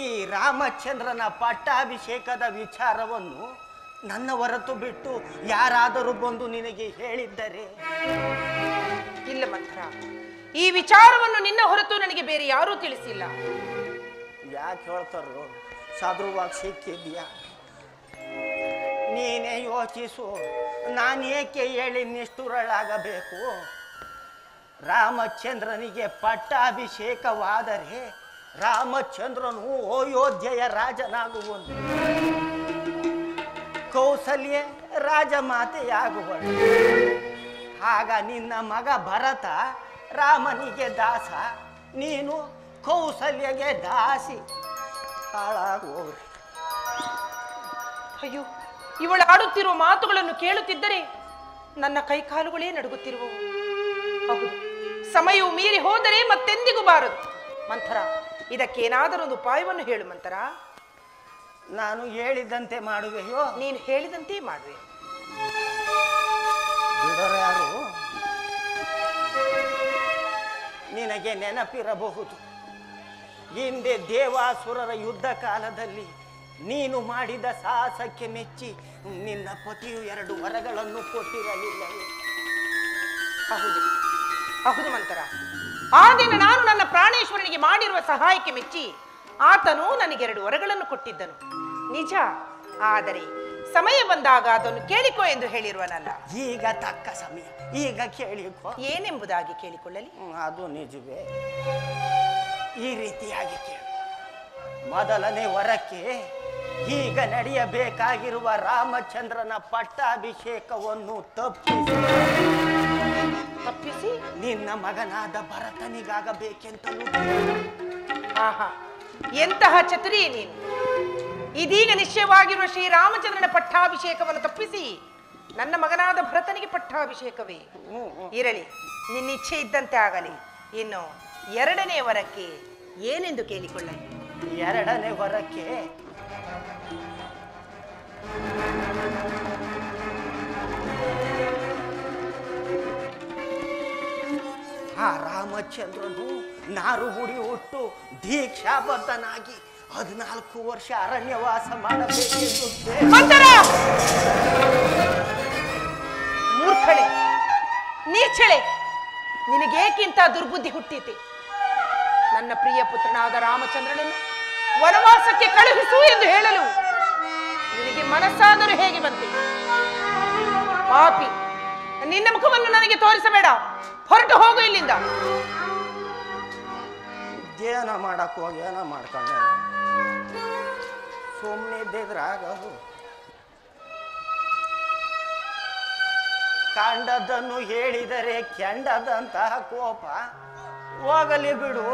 S8: ಈ ರಾಮಚಂದ್ರನ ಪಟ್ಟಾಭಿಷೇಕದ ವಿಚಾರವನ್ನು ನನ್ನ ಹೊರತು ಬಿಟ್ಟು ಯಾರಾದರೂ ಬಂದು ನಿನಗೆ ಹೇಳಿದ್ದರೆ?
S7: ಇಲ್ಲ ಮಂಥರ, ಈ ವಿಚಾರವನ್ನು ನಿನ್ನ ಹೊರತು ನನಗೆ ಬೇರೆ ಯಾರೂ ತಿಳಿಸಿಲ್ಲ.
S8: ಯಾಕೆ ಹೇಳ್ತಾರೋ? ಸದೃವಾಗಿ ಸಿಕ್ಕಿದ್ಯಾ? ನೀನೇ ಯೋಚಿಸು. ನಾನೇಕೆ ಹೇಳಿ ನಿಷ್ಠುರಳಾಗಬೇಕು? ರಾಮಚಂದ್ರನಿಗೆ ಪಟ್ಟಾಭಿಷೇಕವಾದರೆ ರಾಮಚಂದ್ರನು ಅಯೋಧ್ಯೆಯ ರಾಜನಾಗುವನು, ಕೌಸಲ್ಯ ರಾಜಮಾತೆಯಾಗುವಳು. ಆಗ ನಿನ್ನ ಮಗ ಭರತ ರಾಮನಿಗೆ ದಾಸ, ನೀನು ಕೌಸಲ್ಯಗೆ ದಾಸಿ. ಹಾಳಾಗುವವ್ರಿ.
S7: ಅಯ್ಯೋ, ಇವಳು ಆಡುತ್ತಿರುವ ಮಾತುಗಳನ್ನು ಕೇಳುತ್ತಿದ್ದರೆ ನನ್ನ ಕೈಕಾಲುಗಳೇ ನಡುಗುತ್ತಿರುವವು. ಹೌದು, ಸಮಯವು ಮೀರಿ ಹೋದರೆ ಮತ್ತೆಂದಿಗೂ ಬಾರದು. ಮಂಥರ, ಇದಕ್ಕೇನಾದರೂ ಒಂದು ಉಪಾಯವನ್ನು ಹೇಳು ಮಂಥರ.
S8: ನಾನು ಹೇಳಿದಂತೆ ಮಾಡುವೆಯೋ?
S7: ನೀನು ಹೇಳಿದಂತೆ ಮಾಡುವೆ.
S8: ಬಿಡೋರ್ಯಾರು? ನಿನಗೆ ನೆನಪಿರಬಹುದು, ಹಿಂದೆ ದೇವಾಸುರರ ಯುದ್ಧ ಕಾಲದಲ್ಲಿ ನೀನು ಮಾಡಿದ ಸಾಹಸಕ್ಕೆ ಮೆಚ್ಚಿ ನಿನ್ನ ಪತಿಯು 2 ವರಗಳನ್ನು ಕೊಟ್ಟಿರಲಿಲ್ಲವೇ?
S7: ಹೌದು ಹೌದು ಮಂಥರ, ಆ ದಿನ ನಾನು ನನ್ನ ಪ್ರಾಣೇಶ್ವರನಿಗೆ ಮಾಡಿರುವ ಸಹಾಯಕ್ಕೆ ಮೆಚ್ಚಿ ಆತನು ನನಗೆ 2 ವರಗಳನ್ನು ಕೊಟ್ಟಿದ್ದನು ನಿಜ. ಆದರೆ ಸಮಯ ಬಂದಾಗ ಅದನ್ನು ಕೇಳಿಕೋ ಎಂದು ಹೇಳಿರುವನಲ್ಲ.
S8: ಈಗ ತಕ್ಕ ಸಮಯ, ಈಗ ಕೇಳಿಕೋ.
S7: ಏನೆಂಬುದಾಗಿ ಕೇಳಿಕೊಳ್ಳಲಿ?
S8: ಅದು ನಿಜವೇ. ಈ ರೀತಿಯಾಗಿ ಕೇಳು. ಮೊದಲನೇ ವರಕ್ಕೆ ಈಗ ನಡೆಯಬೇಕಾಗಿರುವ ರಾಮಚಂದ್ರನ ಪಟ್ಟಾಭಿಷೇಕವನ್ನು ತಪ್ಪಿಸಿ ನಿನ್ನ ಮಗನಾದ ಭರತನಿಗಾಗಬೇಕೆಂತಲೂ.
S7: ಆಹಾ, ಎಂತಹ ಚತುರಿ ನೀನು! ಇದೀಗ ನಿಶ್ಚಯವಾಗಿರುವ ಶ್ರೀರಾಮಚಂದ್ರನ ಪಟ್ಟಾಭಿಷೇಕವನ್ನು ತಪ್ಪಿಸಿ ನನ್ನ ಮಗನಾದ ಭರತನಿಗೆ ಪಟ್ಟಾಭಿಷೇಕವೇ ಇರಲಿ, ನಿನ್ನಿಚ್ಛೆ ಇದ್ದಂತೆ ಆಗಲಿ. ಇನ್ನು 2ನೇ ವರಕ್ಕೆ ಏನೆಂದು ಕೇಳಿಕೊಳ್ಳಲಿ?
S8: 2ನೇ ವರಕ್ಕೆ ಆ ರಾಮಚಂದ್ರನು ನಾರುಗುಡಿ ಹುಟ್ಟು ದೀಕ್ಷಾಬದ್ಧನಾಗಿ 14 ವರ್ಷ ಅರಣ್ಯವಾಸ ಮಾಡಬೇಕೆಂದು.
S7: ಮೂರ್ಖಳೆ, ನೀಚಳೆ, ನಿನಗೇಕಿಂತ ದುರ್ಬುದ್ಧಿ ಹುಟ್ಟಿತೆ? ನನ್ನ ಪ್ರಿಯ ಪುತ್ರನಾದ ರಾಮಚಂದ್ರನನ್ನು ವನವಾಸಕ್ಕೆ ಕಳುಹಿಸು ಎಂದು ಹೇಳಲು ನಿನಗೆ ಮನಸ್ಸಾದರೂ ಹೇಗೆ ಬಂತೆ? ಪಾಪಿ, ನಿನ್ನ ಮುಖವನ್ನು ನನಗೆ ತೋರಿಸಬೇಡ, ಹೊರಟು ಹೋಗು ಇಲ್ಲಿಂದ.
S8: ಏನ ಮಾಡಕ್ ಹೋಗಿ ಏನ ಮಾಡ್ಕೊಂಡ ಸುಮ್ಮನೆ ಇದ್ದಿದ್ರಾಗದು. ಕಂಡದ್ದನ್ನು ಹೇಳಿದರೆ ಕೆಂಡದಂತಹ ಕೋಪ. ಹೋಗಲಿ ಬಿಡು,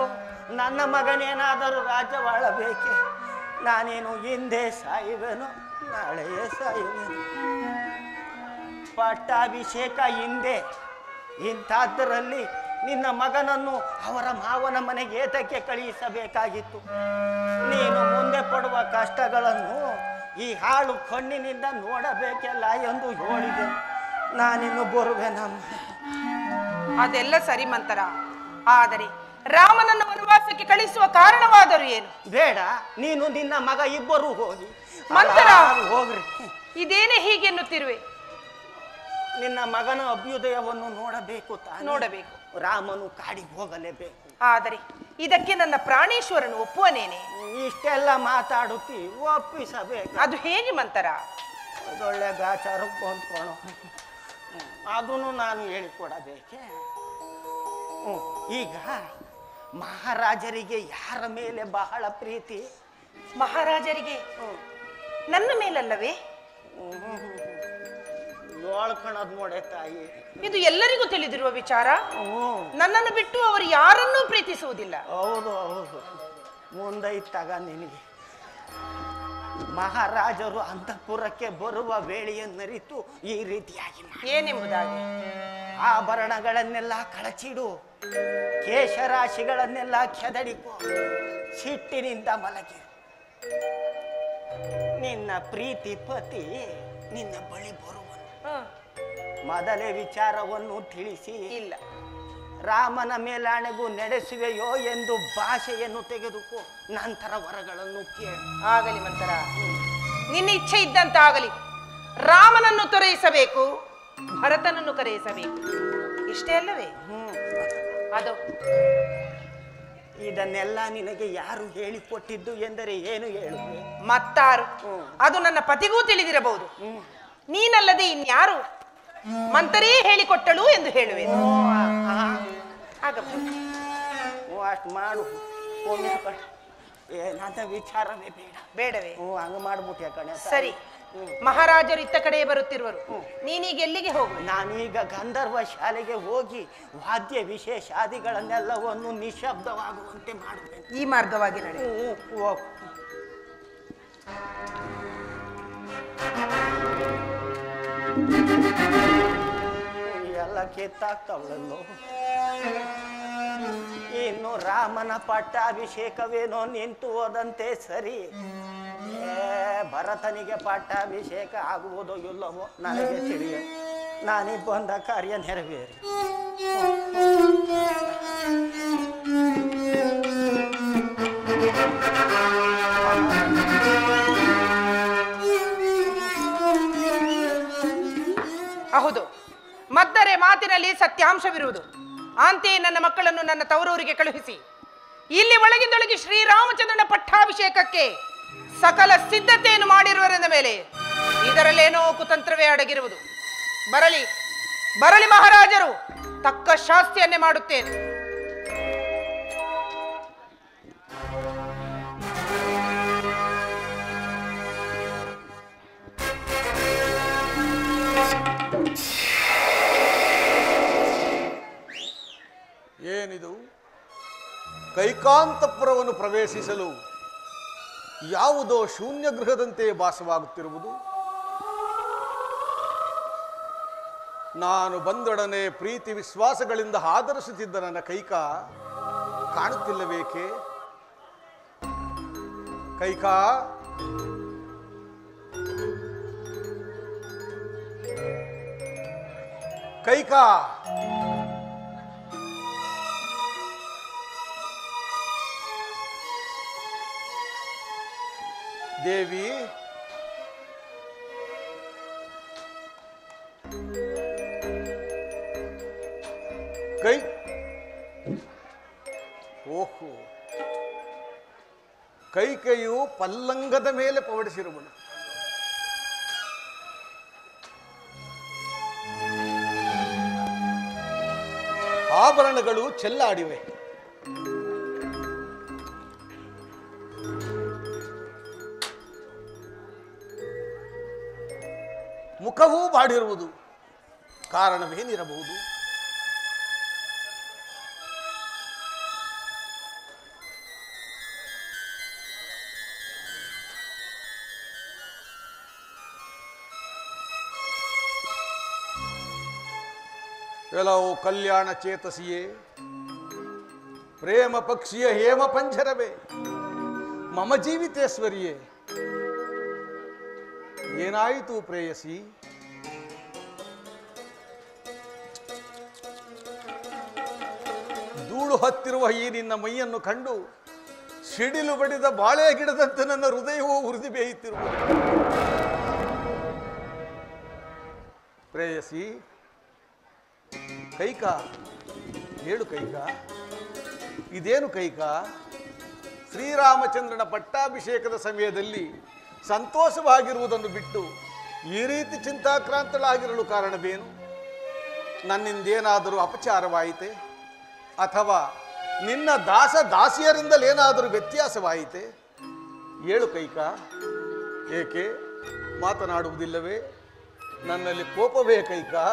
S8: ನನ್ನ ಮಗನೇನಾದರೂ ರಾಜ್ಯವಾಳಬೇಕೆ? ನಾನೇನು ಹಿಂದೆ ಸಾಯುವೆನು, ನಾಳೆಯೇ ಸಾಯುವೆನು. ಪಟ್ಟಾಭಿಷೇಕ ಹಿಂದೆ, ಇಂಥದ್ದರಲ್ಲಿ ನಿನ್ನ ಮಗನನ್ನು ಅವರ ಮಾವನ ಮನೆಗೆ ಏತಕ್ಕೆ ಕಳುಹಿಸಬೇಕಾಗಿತ್ತು? ನೀನು ಮುಂದೆ ಪಡುವ ಕಷ್ಟಗಳನ್ನು ಈ ಹಾಳು ಕಣ್ಣಿನಿಂದ ನೋಡಬೇಕಲ್ಲ ಎಂದು ಹೇಳಿದೆ. ನಾನಿನ್ನು ಬರುವೆನಮ್ಮ.
S7: ಅದೆಲ್ಲ ಸರಿ ಮಂತರ, ಆದರೆ ರಾಮನನ್ನು ವನವಾಸಕ್ಕೆ ಕಳಿಸುವ ಕಾರಣವಾದರೂ ಏನು?
S8: ಬೇಡ, ನೀನು ನಿನ್ನ ಮಗ ಇಬ್ಬರು ಹೋಗಿ.
S7: ಮಂತರ,
S8: ಹೋಗ್ರಿ.
S7: ಇದೇನೇ ಹೀಗೆನ್ನುತ್ತಿರುವೆ?
S8: ನಿನ್ನ ಮಗನ ಅಭ್ಯುದಯವನ್ನು ನೋಡಬೇಕು ತಾನೆ?
S7: ನೋಡಬೇಕು.
S8: ರಾಮನು ಕಾಡಿಗೆ ಹೋಗಲೇಬೇಕು.
S7: ಆದರೆ ಇದಕ್ಕೆ ನನ್ನ ಪ್ರಾಣೇಶ್ವರನು ಒಪ್ಪುವನೇನೆ?
S8: ಇಷ್ಟೆಲ್ಲ ಮಾತಾಡುತ್ತಿ, ಒಪ್ಪಿಸಬೇಕು.
S7: ಅದು ಹೇಗೆ ಮಂತರ?
S8: ಒಳ್ಳೆ ಗಾಚಾರಕ್ಕೆ ಹೊಂದ್ಕೊಳ್ಳೋ, ಅದನ್ನು ನಾನು ಹೇಳಿಕೊಡಬೇಕೆ? ಈಗ ಮಹಾರಾಜರಿಗೆ ಯಾರ ಮೇಲೆ ಬಹಳ ಪ್ರೀತಿ?
S7: ಮಹಾರಾಜರಿಗೆ ನನ್ನ ಮೇಲಲ್ಲವೇ?
S8: ನೋಡ್ಕೊಳ್ಳೋದು ನೋಡೆ ತಾಯಿ,
S7: ಇದು ಎಲ್ಲರಿಗೂ ತಿಳಿದಿರುವ ವಿಚಾರ. ನನ್ನನ್ನು ಬಿಟ್ಟು ಅವರು ಯಾರನ್ನೂ ಪ್ರೀತಿಸುವುದಿಲ್ಲ.
S8: ಹೌದು ಹೌದು, ಮುಂದೈತಾಗ ನಿನಗೆ. ಮಹಾರಾಜರು ಅಂತಃಪುರಕ್ಕೆ ಬರುವ ವೇಳೆಯನ್ನರಿತು ಈ ರೀತಿಯಾಗಿ
S7: ಏನೆಂಬುದಾಗಿ?
S8: ಆಭರಣಗಳನ್ನೆಲ್ಲ ಕಳಚಿಡು, ಕೇಶರಾಶಿಗಳನ್ನೆಲ್ಲ ಕೆದಡಿಕೊ, ಸಿಟ್ಟಿನಿಂದ ಮಲಗಿ. ನಿನ್ನ ಪ್ರೀತಿ ಪತಿ ನಿನ್ನ ಬಳಿ ಬರುವನು. ಮೊದಲೇ ವಿಚಾರವನ್ನು ತಿಳಿಸಿ
S7: ಇಲ್ಲ,
S8: ರಾಮನ ಮೇಲಾಣೆಗೂ ನಡೆಸುವೆಯೋ ಎಂದು ಭಾಷೆಯನ್ನು ತೆಗೆದುಕೋ, ನಂತರ ವರಗಳನ್ನು ಕೇಳು.
S7: ಆಗಲಿ ಮಂತರ, ನಿನ್ನ ಇಚ್ಛೆ ಇದ್ದಂತಾಗಲಿ. ರಾಮನನ್ನು ತೊರೆಯಿಸಬೇಕು, ಭರತನನ್ನು ಕರೆಯಿಸಬೇಕು, ಇಷ್ಟೇ ಅಲ್ಲವೇ? ಅದು
S8: ಇದನ್ನೆಲ್ಲ ನಿನಗೆ ಯಾರು ಹೇಳಿಕೊಟ್ಟಿದ್ದು ಎಂದರೆ ಏನು ಹೇಳುವೆ?
S7: ಮತ್ತಾರು? ಅದು ನನ್ನ ಪತಿಗೂ ತಿಳಿದಿರಬಹುದು. ನೀನಲ್ಲದೆ ಇನ್ಯಾರು ಮಂತರೇ ಹೇಳಿಕೊಟ್ಟಳು ಎಂದು ಹೇಳುವೆನು.
S8: ಅಷ್ಟು ಮಾಡು. ನನ್ನ ವಿಚಾರವೇ ಬೇಡ.
S7: ಬೇಡವೇ?
S8: ಹಂಗ ಮಾಡ್ಬಿಟ್ಟೆ ಕಣೆ.
S7: ಸರಿ, ಮಹಾರಾಜರು ಇತ್ತ ಕಡೆ ಬರುತ್ತಿರುವರು. ನೀನೀಗ ಎಲ್ಲಿಗೆ ಹೋಗು?
S8: ನಾನೀಗ ಗಂಧರ್ವ ಶಾಲೆಗೆ ಹೋಗಿ ವಾದ್ಯ ವಿಶೇಷಾದಿಗಳನ್ನೆಲ್ಲವನ್ನು ನಿಶಬ್ದವಾಗುವಂತೆ ಮಾಡುತ್ತೇನೆ.
S7: ಈ ಮಾರ್ಗವಾಗಿ ನಡೆ.
S8: ಎಲ್ಲ ಕಿತ್ತಾಗ್ತಾವಳಲ್ಲೋ. ಇನ್ನು ರಾಮನ ಪಟ್ಟಾಭಿಷೇಕವೇನೋ ನಿಂತು ಹೋದಂತೆ ಸರಿ. ಭರತನಿಗೆ ಪಟ್ಟಾಭಿಷೇಕ ಆಗುವುದೋ ಇಲ್ಲವೋ ನನಗೆ ತಿಳಿಯ. ನಾನೀಗ ಬಂದ ಕಾರ್ಯ ನೆರವೇರಿ.
S7: ಹೌದು, ಮದ್ದರೆ ಮಾತಿನಲ್ಲಿ ಸತ್ಯಾಂಶವಿರುವುದು. ಅಂತೆಯೇ ನನ್ನ ಮಕ್ಕಳನ್ನು ನನ್ನ ತವರೂರಿಗೆ ಕಳುಹಿಸಿ ಇಲ್ಲಿ ಒಳಗಿಂದೊಳಗೆ ಶ್ರೀರಾಮಚಂದ್ರನ ಪಟ್ಟಾಭಿಷೇಕಕ್ಕೆ ಸಕಲ ಸಿದ್ಧತೆಯನ್ನು ಮಾಡಿರುವರೆಂದ ಮೇಲೆ ಇದರಲ್ಲೇನೋ ಕುತಂತ್ರವೇ ಅಡಗಿರುವುದು. ಬರಲಿ ಬರಲಿ ಮಹಾರಾಜರು, ತಕ್ಕ ಶಾಸ್ತಿಯನ್ನೇ ಮಾಡುತ್ತೇನೆ.
S3: ಏನಿದು? ಕೈಕಾಂತಪುರವನ್ನು ಪ್ರವೇಶಿಸಲು ಯಾವುದೋ ಶೂನ್ಯ ಗೃಹದಂತೆ ಭಾಸವಾಗುತ್ತಿರುವುದು. ನಾನು ಬಂದೊಡನೆ ಪ್ರೀತಿ ವಿಶ್ವಾಸಗಳಿಂದ ಆದರಿಸುತ್ತಿದ್ದ ನನ್ನ ಕೈಕಾ ಕಾಣುತ್ತಿಲ್ಲಬೇಕೆ? ಕೈಕಾ, ಕೈಕಾ, ದೇವಿ, ಕೈ ಓಹೋ, ಕೈಕೆಯು ಪಲ್ಲಂಗದ ಮೇಲೆ ಪವಡಿಸಿರುವಳು. ಆಭರಣಗಳು ಚೆಲ್ಲಾಡಿವೆ. ಮುಖವೂ ಬಾಡಿರುವುದು. ಕಾರಣವೇನಿರಬಹುದು? ಕೆಲವು ಕಲ್ಯಾಣ ಚೇತಸಿಯೇ, ಪ್ರೇಮ ಪಕ್ಷಿಯ ಹೇಮ ಪಂಜರವೇ, ಮಮ ಜೀವಿತೇಶ್ವರಿಯೇ, ಏನಾಯಿತು ಪ್ರೇಯಸಿ? ಧೂಳು ಹತ್ತಿರುವ ಈ ನಿನ್ನ ಮೈಯನ್ನು ಕಂಡು ಸಿಡಿಲು ಬಡಿದ ಬಾಳೆ ಗಿಡದಂತೆ ನನ್ನ ಹೃದಯವೂ ಉರಿದು ಬೇಯುತ್ತಿರುವ. ಪ್ರೇಯಸಿ, ಕೈಕಾ, ಹೇಳು ಕೈಕಾ, ಇದೇನು ಕೈಕಾ? ಶ್ರೀರಾಮಚಂದ್ರನ ಪಟ್ಟಾಭಿಷೇಕದ ಸಮಯದಲ್ಲಿ ಸಂತೋಷವಾಗಿರುವುದನ್ನು ಬಿಟ್ಟು ಈ ರೀತಿ ಚಿಂತಾಕ್ರಾಂತಳಾಗಿರಲು ಕಾರಣವೇನು? ನನ್ನಿಂದೇನಾದರೂ ಅಪಚಾರವಾಯಿತೆ? ಅಥವಾ ನಿನ್ನ ದಾಸ ದಾಸಿಯರಿಂದಲೇನಾದರೂ ವ್ಯತ್ಯಾಸವಾಯಿತೆ? ಹೇಳು ಕೈಕಾ, ಏಕೆ ಮಾತನಾಡುವುದಿಲ್ಲವೇ? ನನ್ನಲ್ಲಿ ಕೋಪವೇ ಕೈಕಾ?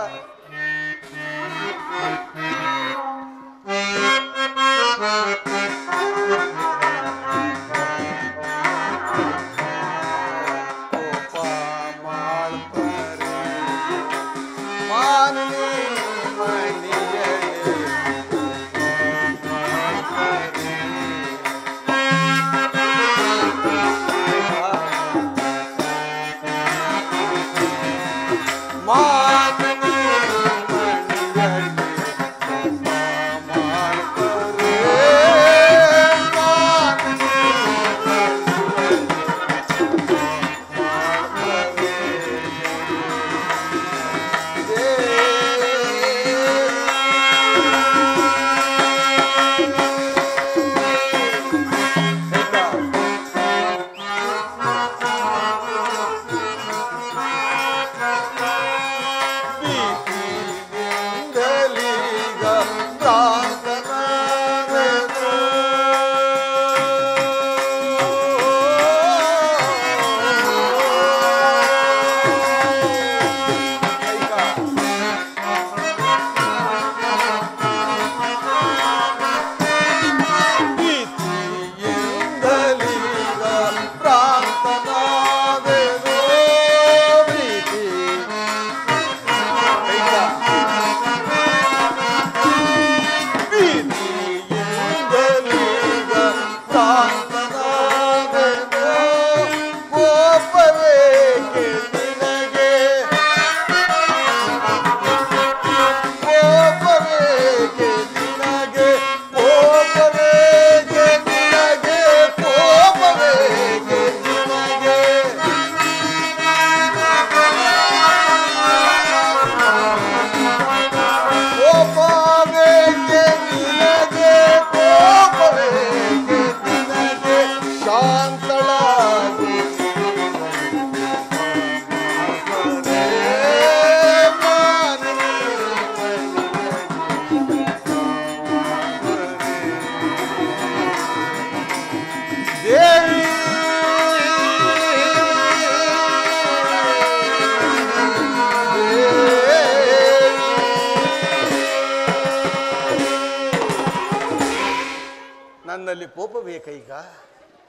S3: ನಿನ್ನಲ್ಲಿ ಕೋಪವೇ ಕೈಕ?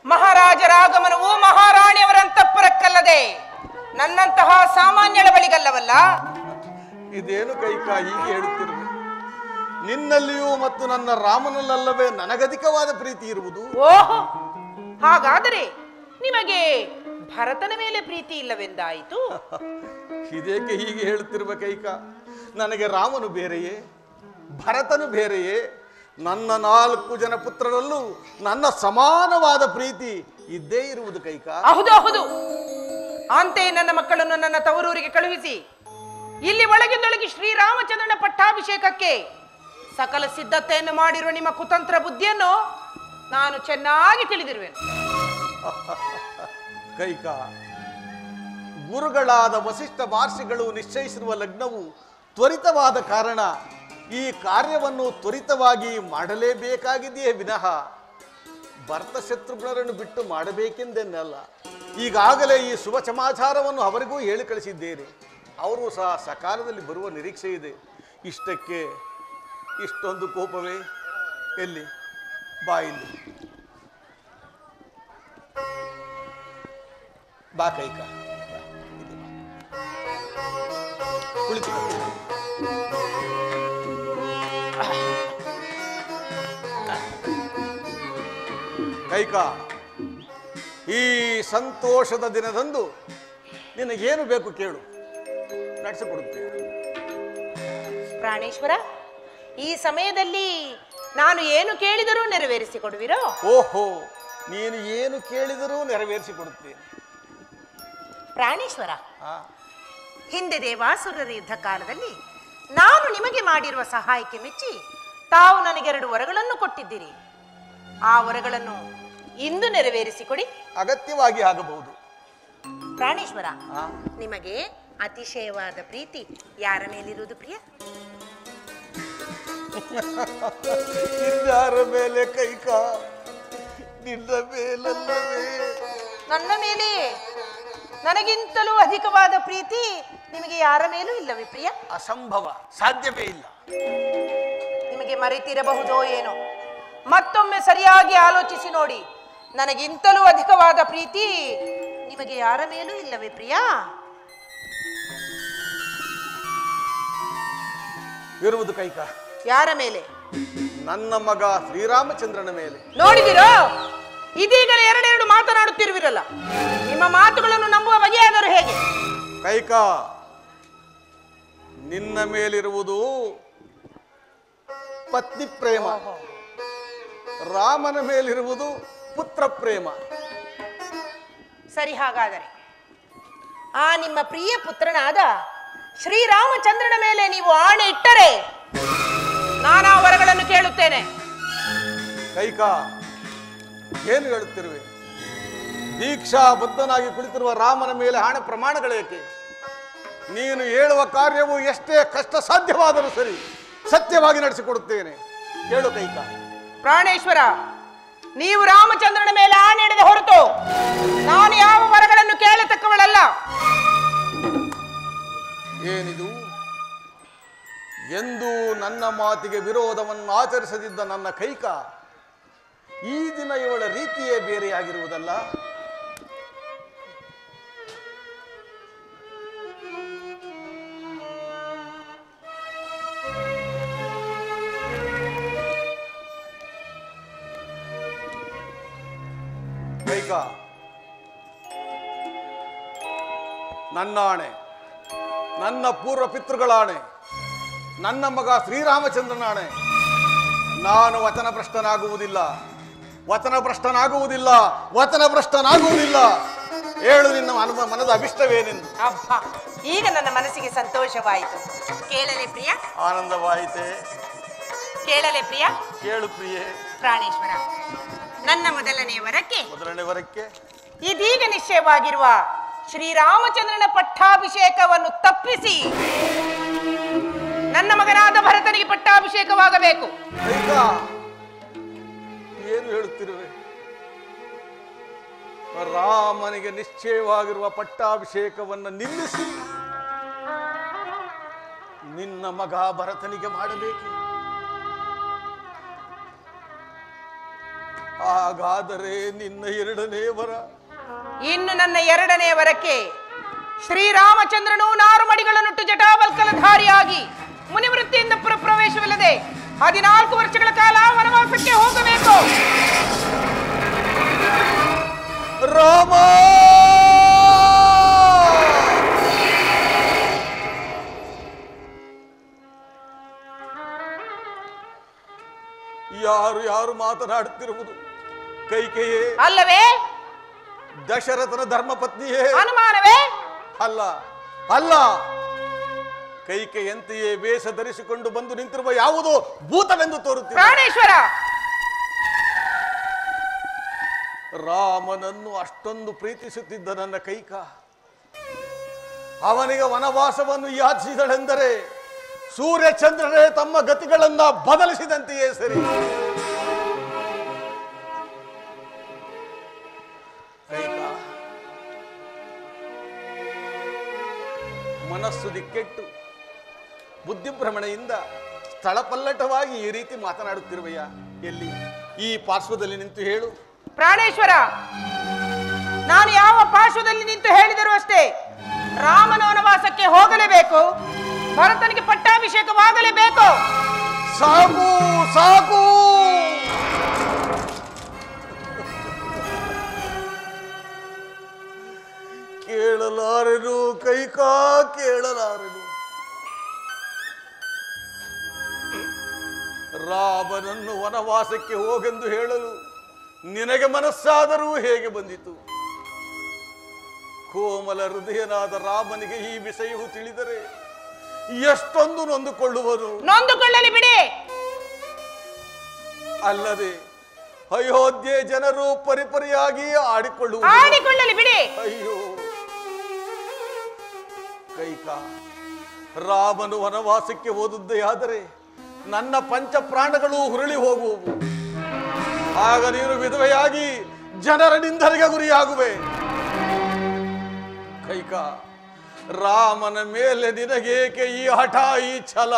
S7: ಮಹಾರಾಜರ ಆಗಮನವು ಮಹಾರಾಣಿಯವರ ಅಂತಃಪುರಕ್ಕಲ್ಲದೆ ನನ್ನಂತಹ ಸಾಮಾನ್ಯಳ ಬಳಿಗಲ್ಲವಲ್ಲ.
S3: ಇದೇನು ಕೈಕ ಹೀಗೆ ಹೇಳುತ್ತಿರುವೆ? ನಿನ್ನಲ್ಲಿಯೂ ಮತ್ತು ನನ್ನ ರಾಮನಲ್ಲವೇ ನನಗಧಿಕವಾದ ಪ್ರೀತಿ ಇರುವುದು?
S7: ಓಹೋ, ಹಾಗಾದರೆ ನಿಮಗೆ ಭರತನ ಮೇಲೆ ಪ್ರೀತಿ ಇಲ್ಲವೆಂದಾಯಿತು.
S3: ಇದೇಕೆ ಹೀಗೆ ಹೇಳುತ್ತಿರುವ ಕೈಕ? ನನಗೆ ರಾಮನು ಬೇರೆಯೇ, ಭರತನು ಬೇರೆಯೇ? ನನ್ನ 4 ಜನ ಪುತ್ರರಲ್ಲೂ ನನ್ನ ಸಮಾನವಾದ ಪ್ರೀತಿ ಇದ್ದೇ ಇರುವುದು ಕೈಕ.
S7: ಹೌದು ಹೌದು, ಅಂತೆಯೇ ನನ್ನ ಮಕ್ಕಳನ್ನು ನನ್ನ ತವರೂರಿಗೆ ಕಳುಹಿಸಿ ಇಲ್ಲಿ ಒಳಗಿಂದೊಳಗೆ ಶ್ರೀರಾಮಚಂದ್ರನ ಪಟ್ಟಾಭಿಷೇಕಕ್ಕೆ ಸಕಲ ಸಿದ್ಧತೆಯನ್ನು ಮಾಡಿರುವ ನಿಮ್ಮ ಕುತಂತ್ರ ಬುದ್ಧಿಯನ್ನು ನಾನು ಚೆನ್ನಾಗಿ ತಿಳಿದಿರುವೆನು.
S3: ಕೈಕ, ಗುರುಗಳಾದ ವಸಿಷ್ಠ ಮಹರ್ಷಿಗಳು ನಿಶ್ಚಯಿಸಿರುವ ಲಗ್ನವು ತ್ವರಿತವಾದ ಕಾರಣ ಈ ಕಾರ್ಯವನ್ನು ತ್ವರಿತವಾಗಿ ಮಾಡಲೇಬೇಕಾಗಿದೆಯೇ ವಿನಃ ಭರತ ಶತ್ರುಘ್ನರನ್ನು ಬಿಟ್ಟು ಮಾಡಬೇಕೆಂದೆನ್ನಲ್ಲ. ಈಗಾಗಲೇ ಈ ಶುಭ ಸಮಾಚಾರವನ್ನು ಅವರಿಗೂ ಹೇಳಿ ಕಳಿಸಿದ್ದೇನೆ. ಅವರು ಸಹ ಸಕಾಲದಲ್ಲಿ ಬರುವ ನಿರೀಕ್ಷೆ ಇದೆ. ಇಷ್ಟಕ್ಕೆ ಇಷ್ಟೊಂದು ಕೋಪವೇ? ಎಲ್ಲಿ ಬಾ, ಇಲ್ಲಿ ಬಾ ಕೈಕ, ಕುಳಿತು. ಕೈಕ, ಈ ಸಂತೋಷದ ದಿನದಂದು ನಿನಗೇನು ಬೇಕು ಕೇಳು, ನಡೆಸಿಕೊಡುತ್ತೇನೆ.
S7: ಪ್ರಾಣೇಶ್ವರ, ಈ ಸಮಯದಲ್ಲಿ ನಾನು ಏನು ಕೇಳಿದರೂ ನೆರವೇರಿಸಿಕೊಡುವಿರೋ?
S3: ಓಹೋ, ನೀನು ಏನು ಕೇಳಿದರೂ ನೆರವೇರಿಸಿಕೊಡುತ್ತೇನೆ.
S7: ಪ್ರಾಣೇಶ್ವರ, ಹಿಂದೆ ದೇವಾಸುರರ ಯುದ್ಧ ಕಾಲದಲ್ಲಿ ನಾನು ನಿಮಗೆ ಮಾಡಿರುವ ಸಹಾಯಕ್ಕೆ ಮೆಚ್ಚಿ ತಾವು ನನಗೆ 2 ವರಗಳನ್ನು ಕೊಟ್ಟಿದ್ದೀರಿ. ಆ ವರಗಳನ್ನು ಇಂದು ನೆರವೇರಿಸಿಕೊಡಿ.
S3: ಅಗತ್ಯವಾಗಿ ಆಗಬಹುದು.
S7: ಪ್ರಾಣೇಶ್ವರ, ನಿಮಗೆ ಅತಿಶಯವಾದ ಪ್ರೀತಿ ಯಾರ ಮೇಲಿರುವುದು ಪ್ರಿಯ?
S3: ನಿನ್ನಾರ ಮೇಲೆ ಕೈಕ, ನಿನ್ನ ಮೇಲಲ್ಲವೇ?
S7: ನನ್ನ ಮೇಲೆ ನನಗಿಂತಲೂ ಅಧಿಕವಾದ ಪ್ರೀತಿ ನಿಮಗೆ ಯಾರ ಮೇಲೂ ಇಲ್ಲವೇ ಪ್ರಿಯ?
S3: ಅಸಂಭವ, ಸಾಧ್ಯವೇ ಇಲ್ಲ.
S7: ನಿಮಗೆ ಮರೆತಿರಬಹುದೋ ಏನೋ, ಮತ್ತೊಮ್ಮೆ ಸರಿಯಾಗಿ ಆಲೋಚಿಸಿ ನೋಡಿ. ನನಗಿಂತಲೂ ಅಧಿಕವಾದ ಪ್ರೀತಿ ನಿಮಗೆ ಯಾರ ಮೇಲೂ ಇಲ್ಲವೇ ಪ್ರಿಯ?
S3: ಇರುವುದು ಕೈಕ.
S7: ಯಾರ ಮೇಲೆ?
S3: ನನ್ನ ಮಗ ಶ್ರೀರಾಮಚಂದ್ರನ ಮೇಲೆ.
S7: ನೋಡಿದಿರೋ, ಇದೀಗಲೇ 2 ಮಾತನಾಡುತ್ತಿರುವಿರಲ್ಲ. ನಿಮ್ಮ ಮಾತುಗಳನ್ನು ನಂಬುವ ಬಗೆಯಾದರೂ ಹೇಗೆ?
S3: ಕೈಕ, ನಿನ್ನ ಮೇಲಿರುವುದು ಪತ್ನಿ ಪ್ರೇಮ, ರಾಮನ ಮೇಲಿರುವುದು ಪುತ್ರ ಪ್ರೇಮ.
S7: ಸರಿ, ಹಾಗಾದರೆ ಆ ನಿಮ್ಮ ಪ್ರಿಯ ಪುತ್ರನಾದ ಶ್ರೀರಾಮಚಂದ್ರನ ಮೇಲೆ ನೀವು ಆಣೆ ಇಟ್ಟರೆ ನಾನು ಆ ವರಗಳನ್ನು ಕೇಳುತ್ತೇನೆ.
S3: ಕೈಕ, ಏನು ಹೇಳುತ್ತಿರುವೆ? ದೀಕ್ಷಾ ಬದ್ಧನಾಗಿ ಕುಳಿತಿರುವ ರಾಮನ ಮೇಲೆ ಆಣೆ ಪ್ರಮಾಣಗಳೇಕೆ? ನೀನು ಹೇಳುವ ಕಾರ್ಯವು ಎಷ್ಟೇ ಕಷ್ಟ ಸಾಧ್ಯವಾದರೂ ಸರಿ, ಸತ್ಯವಾಗಿ ನಡೆಸಿಕೊಡುತ್ತೇನೆ. ಕೇಳು ಕೈಕ.
S7: ಪ್ರಾಣೇಶ್ವರ, ನೀವು ರಾಮಚಂದ್ರನ ಮೇಲೆ ಆಣೆ ಹಿಡಿದ ಹೊರತು ನಾನು ಯಾವ ವರಗಳನ್ನು ಕೇಳತಕ್ಕವಳಲ್ಲ.
S3: ಏನಿದು? ಎಂದು ನನ್ನ ಮಾತಿಗೆ ವಿರೋಧವನ್ನು ಆಚರಿಸದಿದ್ದ ನನ್ನ ಕೈಕ ಈ ದಿನ ಇವಳ ರೀತಿಯೇ ಬೇರೆಯಾಗಿರುವುದಲ್ಲ? ಕೈಕ, ನನ್ನ ಆಣೆ, ನನ್ನ ಪೂರ್ವ ಪಿತೃಗಳಾಣೆ, ನನ್ನ ಮಗ ಶ್ರೀರಾಮಚಂದ್ರನಾಣೆ, ನಾನು ವಚನಭ್ರಷ್ಟನಾಗುವುದಿಲ್ಲ, ವಚನಭ್ರಷ್ಟನಾಗುವುದಿಲ್ಲ, ವಚನಭ್ರಷ್ಟನಾಗುವುದಿಲ್ಲ. ಹೇಳು, ನಿನ್ನ ಮನದ ಅಭಿಷ್ಟವೇನೆಂದು.
S7: ಅಬ್ಬಾ, ಈಗ ನನ್ನ ಮನಸ್ಸಿಗೆ ಸಂತೋಷವಾಯಿತು. ಕೇಳಲೆ ಪ್ರಿಯ?
S3: ಆನಂದವಾಯಿತೆ.
S7: ಕೇಳಲೆ ಪ್ರಿಯ?
S3: ಕೇಳು ಪ್ರಿಯೆ.
S7: ಪ್ರಾಣೇಶ್ವರ, ನನ್ನ ಮೊದಲನೇ ವರಕ್ಕೆ ಇದೀಗ ನಿಶ್ಚಯವಾಗಿರುವ ಶ್ರೀರಾಮಚಂದ್ರನ ಪಟ್ಟಾಭಿಷೇಕವನ್ನು ತಪ್ಪಿಸಿ ನನ್ನ ಮಗನಾದ ಭರತನಿಗೆ ಪಟ್ಟಾಭಿಷೇಕವಾಗಬೇಕು.
S3: ಏನು ಹೇಳುತ್ತಿರುವೆ? ರಾಮನಿಗೆ ನಿಶ್ಚಯವಾಗಿರುವ ಪಟ್ಟಾಭಿಷೇಕವನ್ನು ನಿಲ್ಲಿಸಿ ನಿನ್ನ ಮಗ ಭರತನಿಗೆ ಮಾಡಬೇಕು. ಹಾಗಾದರೆ ನಿನ್ನ ಎರಡನೇ ವರ?
S7: ಇನ್ನು ನನ್ನ ಎರಡನೇ ವರಕ್ಕೆ ಶ್ರೀರಾಮಚಂದ್ರನು ನಾರುಮಡಿಗಳನ್ನುಟ್ಟು ಜಟಾವಲ್ಕಲಧಾರಿಯಾಗಿ ಮುನಿವೃತ್ತಿಯಿಂದ ಪ್ರವೇಶವಿಲ್ಲದೆ 14 ವರ್ಷಗಳ ಕಾಲ ವನವಾಸಕ್ಕೆ ಹೋಗಬೇಕು.
S3: ರಾಮ ಯಾರು ಯಾರು ಮಾತನಾಡುತ್ತಿರುವುದು? ಕೈಕೆಯೇ
S7: ಅಲ್ಲವೇ?
S3: ದಶರಥನ ಧರ್ಮಪತ್ನಿಯೇ?
S7: ಅನುಮಾನವೇ?
S3: ಅಲ್ಲ ಅಲ್ಲ, ಕೈಕೆಯಂತೆಯೇ ವೇಷ ಧರಿಸಿಕೊಂಡು ಬಂದು ನಿಂತಿರುವ ಯಾವುದೋ ಭೂತವೆಂದು ತೋರುತ್ತಿದೆ.
S7: ಪ್ರಾಣೇಶ್ವರ,
S3: ರಾಮನನ್ನು ಅಷ್ಟೊಂದು ಪ್ರೀತಿಸುತ್ತಿದ್ದ ನನ್ನ ಕೈಕ ಅವನಿಗೆ ವನವಾಸವನ್ನು ಯಾಚಿಸಿದಳೆಂದರೆ ಸೂರ್ಯಚಂದ್ರರೇ ತಮ್ಮ ಗತಿಗಳನ್ನ ಬದಲಿಸಿದಂತೆಯೇ ಸರಿ. ಕೈಕ ಮನಸ್ಸು ದಿಕ್ಕೆಟ್ಟು ಬುದ್ಧಿಭ್ರಮಣೆಯಿಂದ ಸ್ಥಳಪಲ್ಲಟವಾಗಿ ಈ ರೀತಿ ಮಾತನಾಡುತ್ತಿರುವೆಯ? ಎಲ್ಲಿ? ಈ ಪಾರ್ಶ್ವದಲ್ಲಿ ನಿಂತು ಹೇಳು.
S7: ಪ್ರಾಣೇಶ್ವರ, ನಾನು ಯಾವ ಪಾರ್ಶ್ವದಲ್ಲಿ ನಿಂತು ಹೇಳಿದರೂ ಅಷ್ಟೇ, ರಾಮನ ವನವಾಸಕ್ಕೆ ಹೋಗಲೇಬೇಕು, ಭರತನಿಗೆ ಪಟ್ಟಾಭಿಷೇಕವಾಗಲೇಬೇಕು.
S3: ಸಾಕು ಸಾಕು, ಕೇಳಲಾರೆನು ಕೈಕಾ, ಕೇಳಲಾರೆನು. ರಾಮನನ್ನು ವನವಾಸಕ್ಕೆ ಹೋಗೆಂದು ಹೇಳಲು ನಿನಗೆ ಮನಸ್ಸಾದರೂ ಹೇಗೆ ಬಂದಿತು? ಕೋಮಲ ಹೃದಯನಾದ ರಾಮನಿಗೆ ಈ ವಿಷಯವು ತಿಳಿದರೆ ಎಷ್ಟೊಂದು ನೊಂದುಕೊಳ್ಳುವನು.
S7: ನೊಂದುಕೊಳ್ಳಲಿ ಬಿಡಿ.
S3: ಅಲ್ಲದೆ ಅಯೋಧ್ಯೆ ಜನರು ಪರಿಪರಿಯಾಗಿ
S7: ಆಡಿಕೊಳ್ಳಲಿ ಬಿಡಿ.
S3: ಅಯ್ಯೋ ಕೈಕ, ರಾಮನು ವನವಾಸಕ್ಕೆ ಹೋದದ್ದೇ ಆದರೆ ನನ್ನ ಪಂಚ ಪ್ರಾಣಗಳು ಹುರುಳಿ ಹೋಗುವವು. ಆಗ ನೀನು ವಿಧವೆಯಾಗಿ ಜನರ ನಿಂದನೆಗೆ ಗುರಿಯಾಗುವೆ. ಕೈಕ, ರಾಮನ ಮೇಲೆ ನಿನಗೇಕೆ ಈ ಹಠ, ಈ ಛಲ?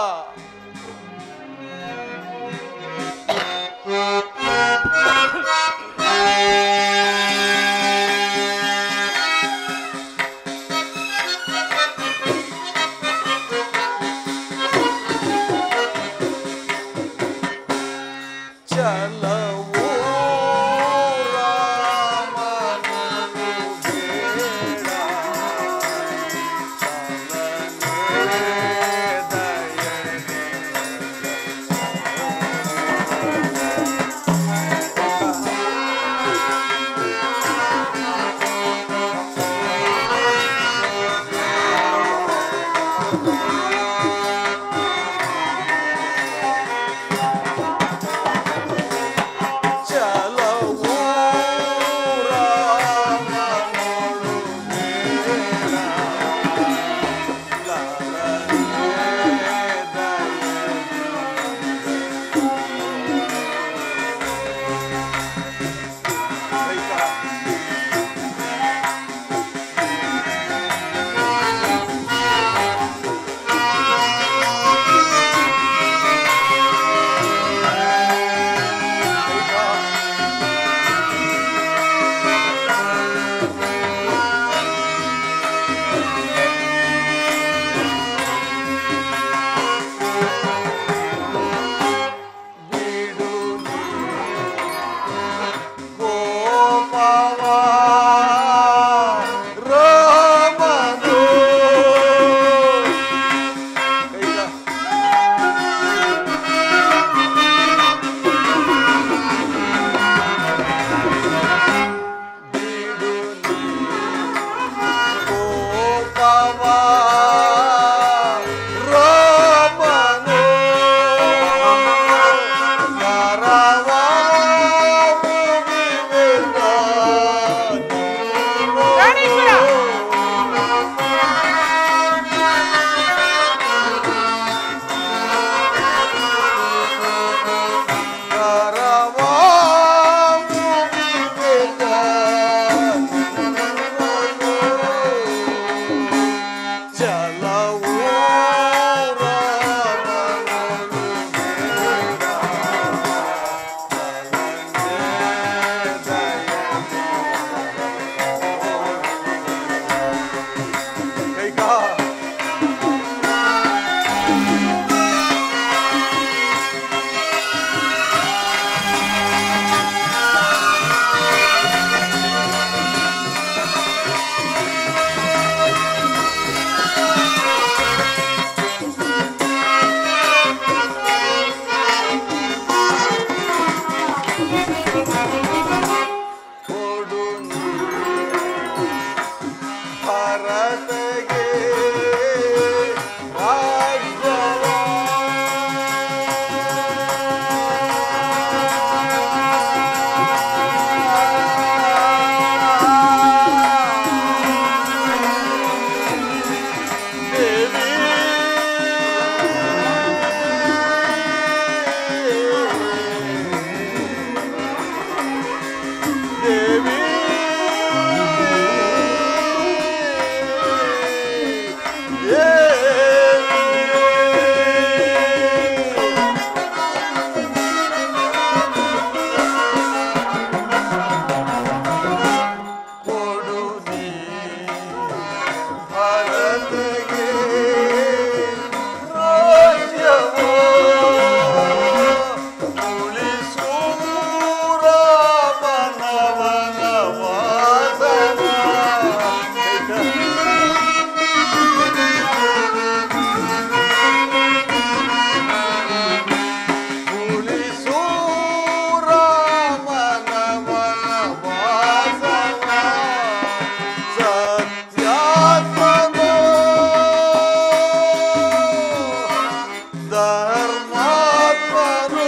S3: ಧರ್ಮಾತ್ಮನು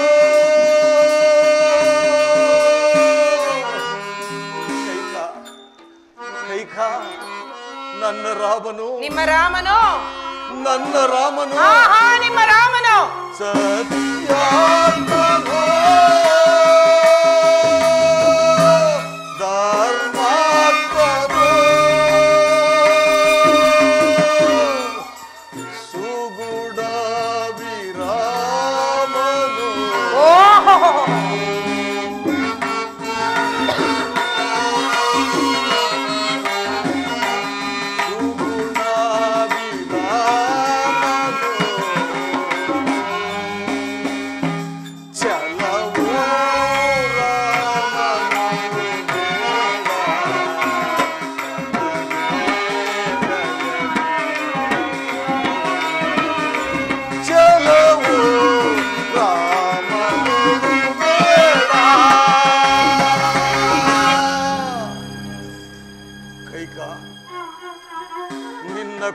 S3: ಕೈಕ ನನ್ನ ರಾಮನು
S7: ನಿಮ್ಮ ರಾಮನು
S3: ನನ್ನ ರಾಮನು
S7: ನಿಮ್ಮ ರಾಮನು
S3: ಸತ್ಯಾತ್ಮನು ಧರ್ಮಾತ್ಮನು ಸುಗುಣ ವಿರಾಮನು